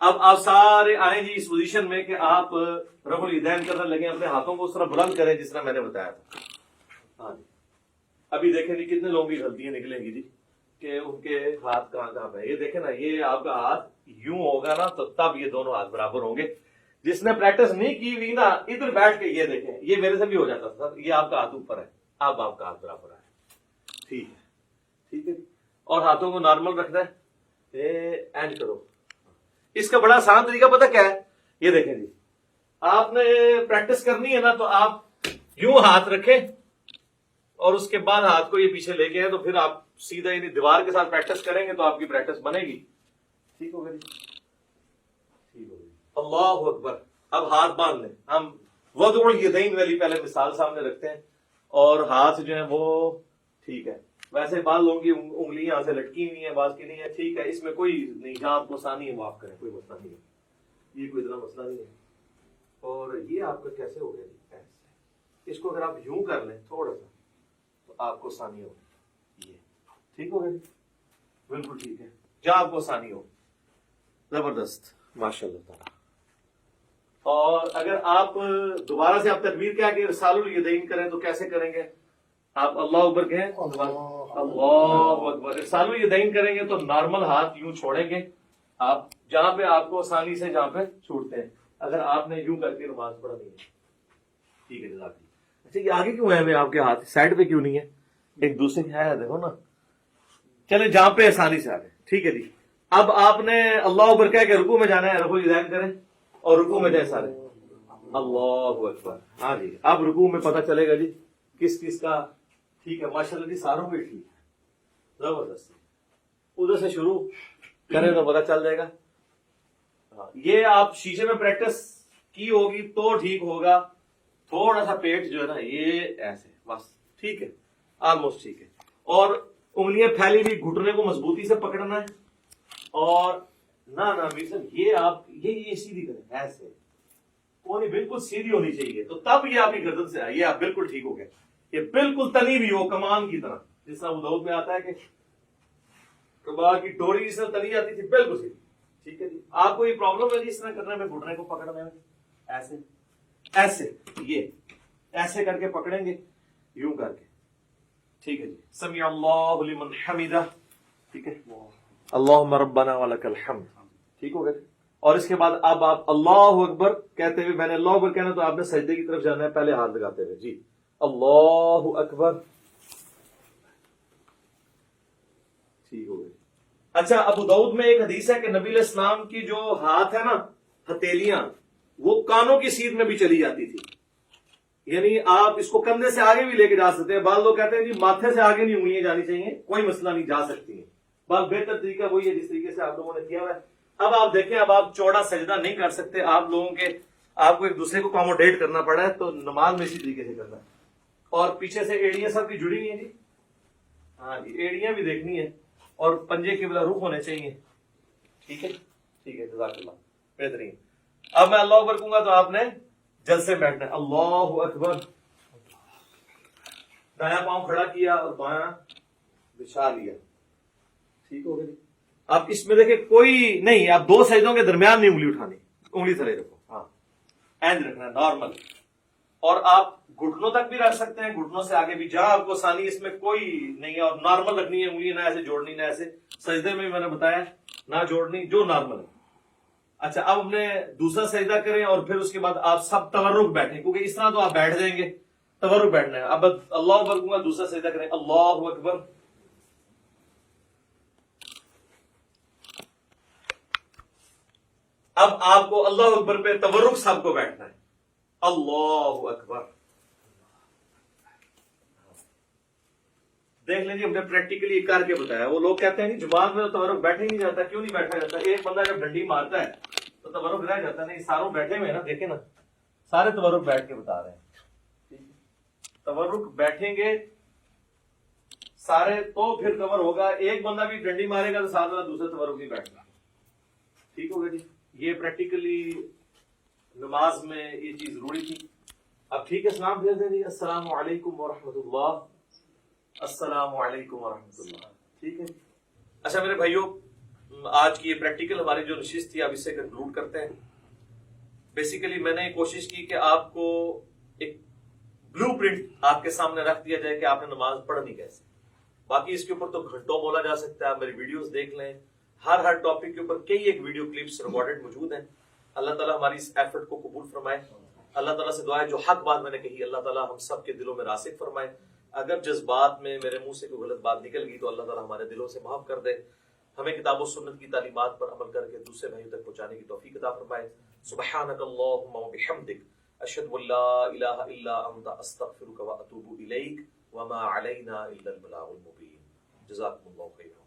اب آپ سارے آئیں جی اس پوزیشن میں کہ آپ رفع الیدین کرنے لگے، اپنے ہاتھوں کو اس طرح بلند کریں جس طرح میں نے بتایا تھا. ہاں جی، ابھی دیکھیں جی کتنے لوگوں کی غلطیاں نکلیں گی جی کہ ان کے ہاتھ کہاں پہ. یہ دیکھیں نا، یہ آپ کا ہاتھ یوں ہوگا نا تو تب یہ دونوں ہاتھ برابر ہوں گے. جس نے پریکٹس نہیں کی ہوئی نا، ادھر بیٹھ کے یہ دیکھیں، یہ میرے سے بھی ہو جاتا تھا، یہ آپ کا ہاتھ اوپر ہے، اب آپ کا ہاتھ برابر ہے. ٹھیک ہے، ٹھیک ہے جی. اور ہاتھوں کو نارمل رکھنا ہے، اینڈ کرو. اس کا بڑا آسان طریقہ پتہ کیا ہے؟ یہ دیکھیں جی، آپ نے پریکٹس کرنی ہے نا تو آپ یوں ہاتھ رکھیں اور اس کے بعد ہاتھ کو یہ پیچھے لے کے ہیں تو پھر آپ سیدھا یعنی دیوار کے ساتھ پریکٹس کریں گے تو آپ کی پریکٹس بنے گی. ٹھیک ہوگا جی، ٹھیک ہوگی. اللہ اکبر. اب ہاتھ باندھ لیں. ہم وضع الیدین والی پہلے مثال سامنے رکھتے ہیں، اور ہاتھ جو ہیں وہ ٹھیک ہے. ویسے بعض لوگوں کی انگلیاں یہاں سے لٹکی ہوئی ہیں، بعض کی نہیں ہے. ٹھیک ہے، اس میں کوئی نہیں، جہاں آپ کو آسانی ہے معاف کریں، کوئی مسئلہ نہیں ہے، یہ کوئی اتنا مسئلہ نہیں ہے. اور یہ آپ کا کیسے ہو گیا جی؟ ایسے اس کو اگر آپ یوں کر لیں تھوڑا سا تو آپ کو آسانی ہوگی. یہ ٹھیک ہو گیا جی، بالکل ٹھیک ہے، جہاں آپ کو آسانی ہو. زبردست، ماشاء اللہ تعالیٰ. اور اگر آپ دوبارہ سے آپ تکبیر کیا کہ ارسال الیدین کریں تو کیسے کریں گے؟ آپ اللہ اکبر کہیں، اللہ اکبر. ارسال الیدین کریں گے تو نارمل ہاتھ یوں چھوڑیں گے آپ، جہاں پہ آپ کو آسانی سے جہاں پہ چھوڑتے ہیں. اگر آپ نے یوں کر کے نماز پڑھا نہیں ہے. ٹھیک ہے جزاک اللہ. اچھا یہ آگے کیوں ہے آپ کے ہاتھ سائڈ پہ کیوں نہیں ہے؟ ایک دوسرے کی ہے، دیکھو نا. چلے جہاں پہ آسانی سے آ گئے. ٹھیک ہے جی. اب آپ نے اللہ اکبر کہہ کے رکوع میں جانا ہے، رفع الیدین کریں اور رکوع میں جائیں سارے. اللہ اکبر. ہاں جی، اب رکوع میں پتہ چلے گا جی کس کس کا ٹھیک ہے. ماشاء اللہ جی، ساروں میں ٹھیک ہے، زبردست. ادھر سے شروع کریں تو پتہ چل جائے گا. یہ آپ شیشے میں پریکٹس کی ہوگی تو ٹھیک ہوگا. تھوڑا سا پیٹ جو ہے نا یہ ایسے بس ٹھیک ہے، آلموسٹ ٹھیک ہے. اور انگلیاں پھیلی ہوئی، گھٹنے کو مضبوطی سے پکڑنا ہے. اور نہ میر صاحب یہ آپ یہ سیدھی کریں، ایسے کونی بالکل سیدھی ہونی چاہیے تو تب یہ آپ کی گردن سے آئے. یہ آپ بالکل ٹھیک ہو گئے. یہ بالکل تنی بھی ہو کمان کی طرح، جس طرح ابو داؤد میں آتا ہے کہ کباڑ کی ڈوری جس طرح تنی جاتی تھی، بالکل سیدھی. ٹھیک ہے جی. آپ کو یہ پرابلم ہے جی اس طرح کرنے میں، گھٹنے کو پکڑنے میں، ایسے ایسے یہ ایسے کر کے پکڑیں گے، یوں کر کے. ٹھیک ہے جی. سمیع اللہ لمن حمدہ. ٹھیک ہے، اللہم ربنا ولک الحمد. ٹھیک ہو گیا. اور اس کے بعد اب آپ اللہ اکبر کہتے ہوئے، میں نے اللہ اکبر کہنا تو آپ نے سجدے کی طرف جانا ہے پہلے ہاتھ لگاتے ہوئے. جی اللہ اکبر. ٹھیک ہو گئی. اچھا، ابو داؤد میں ایک حدیث ہے کہ نبی علیہ السلام کی جو ہاتھ ہے نا، ہتھیلیاں، وہ کانوں کی سیدھ میں بھی چلی جاتی تھی. یعنی آپ اس کو کندھے سے آگے بھی لے کے جا سکتے ہیں. بعض لوگ کہتے ہیں جی ماتھے سے آگے نہیں انگلیاں جانی چاہیے، کوئی مسئلہ نہیں، جا سکتی ہیں. بس بہتر طریقہ وہی ہے جس طریقے سے آپ لوگوں نے کیا ہوا ہے. اب آپ دیکھیں، اب آپ چوڑا سجدہ نہیں کر سکتے، آپ لوگوں کے آپ کو ایک دوسرے کو اکاموڈیٹ کرنا پڑا ہے، تو نماز میں اسی طریقے سے کرنا ہے. اور پیچھے سے ایڑیاں سب کی جڑی ہوئی ہیں جی. ہاں جی، ایڑیاں بھی دیکھنی ہے اور پنجے قبلہ رخ ہونے چاہیے. ٹھیک ہے، ٹھیک ہے، جزاک اللہ، بہترین. اب میں اللہ اکبر کہوں گا تو آپ نے جلد سے بیٹھنا ہے. اللہ اکبر. دایاں پاؤں کھڑا کیا اور بایاں بچھا لیا. ٹھیک ہو گیا جی. اب اس میں دیکھیں کوئی نہیں، آپ دو سجدوں کے درمیان نہیں انگلی اٹھانی، انگلی تھلے رکھو. ہاں، اینڈ رکھنا ہے نارمل. اور آپ گھٹنوں تک بھی رکھ سکتے ہیں، گھٹنوں سے آگے بھی، جہاں آپ کو آسانی، اس میں کوئی نہیں ہے. اور نارمل رکھنی ہے انگلی، نہ ایسے جوڑنی، نہ ایسے. سجدے میں میں نے بتایا نہ جوڑنی، جو نارمل ہے. اچھا، اب ہم نے دوسرا سجدہ کریں اور پھر اس کے بعد آپ سب تورک بیٹھیں، کیونکہ اس طرح تو آپ بیٹھ جائیں گے، تورک بیٹھنا ہے. اب اللہ اکبر کہوں گا، دوسرا سجدہ کریں. اللہ اکبر. اب آپ کو اللہ اکبر پہ تورک سب کو بیٹھنا ہے. اللہ اکبر. دیکھ لیں جی، ہم نے پریکٹیکلی کر کے بتایا. وہ لوگ کہتے ہیں نہیں جماعت میں تو تورک بیٹھا ہی نہیں جاتا. کیوں نہیں بیٹھا جاتا؟ ایک بندہ جب ڈنڈی مارتا ہے تو تورک رہ جاتا. نہیں، ساروں بیٹھے ہوئے ہیں نا، دیکھیں نا، سارے تورک بیٹھ کے بتا رہے ہیں. تورک بیٹھیں گے سارے تو پھر کور ہوگا. ایک بندہ بھی ڈنڈی مارے گا تو ساتھ والا دوسرے تورک نہیں بیٹھنا. ٹھیک ہوگا جی. یہ پریکٹیکلی نماز میں یہ چیز ضروری تھی. اب ٹھیک ہے، سلام بھیج دیں جی. السلام علیکم ورحمۃ اللہ. السلام علیکم ورحمۃ اللہ. ٹھیک ہے. اچھا میرے بھائیوں، آج کی یہ پریکٹیکل ہماری جو نشست تھی اب اس سے کنکلوڈ کرتے ہیں. بیسیکلی میں نے کوشش کی کہ آپ کو ایک بلو پرنٹ آپ کے سامنے رکھ دیا جائے کہ آپ نے نماز پڑھنی کیسے. باقی اس کے اوپر تو گھنٹوں بولا جا سکتا ہے. آپ میری ویڈیوز دیکھ لیں، ہر ٹاپک کے اوپر کئی ایک ویڈیو کلپس ریکارڈڈ موجود ہیں. اللہ تعالیٰ ہماری اس ایفرٹ کو قبول فرمائے. اللہ تعالیٰ سے دعا ہے جو حق بات میں نے کہی اللہ تعالیٰ ہم سب کے دلوں میں راسخ فرمائے. اگر جذبات میں میرے منہ سے کوئی غلط بات نکل گئی تو اللہ تعالیٰ ہمارے دلوں سے معاف کر دے. ہمیں کتاب و سنت کی تعلیمات پر عمل کر کے دوسرے بھائیوں تک پہنچانے کی توفیق عطا فرمائے. سبحانک اللہم و بحمدک، اشہد ان لا الہ الا انت، استغفرک و اتوب الیک، وما علینا الا البلاغ المبین. جزاکم اللہ خیرا.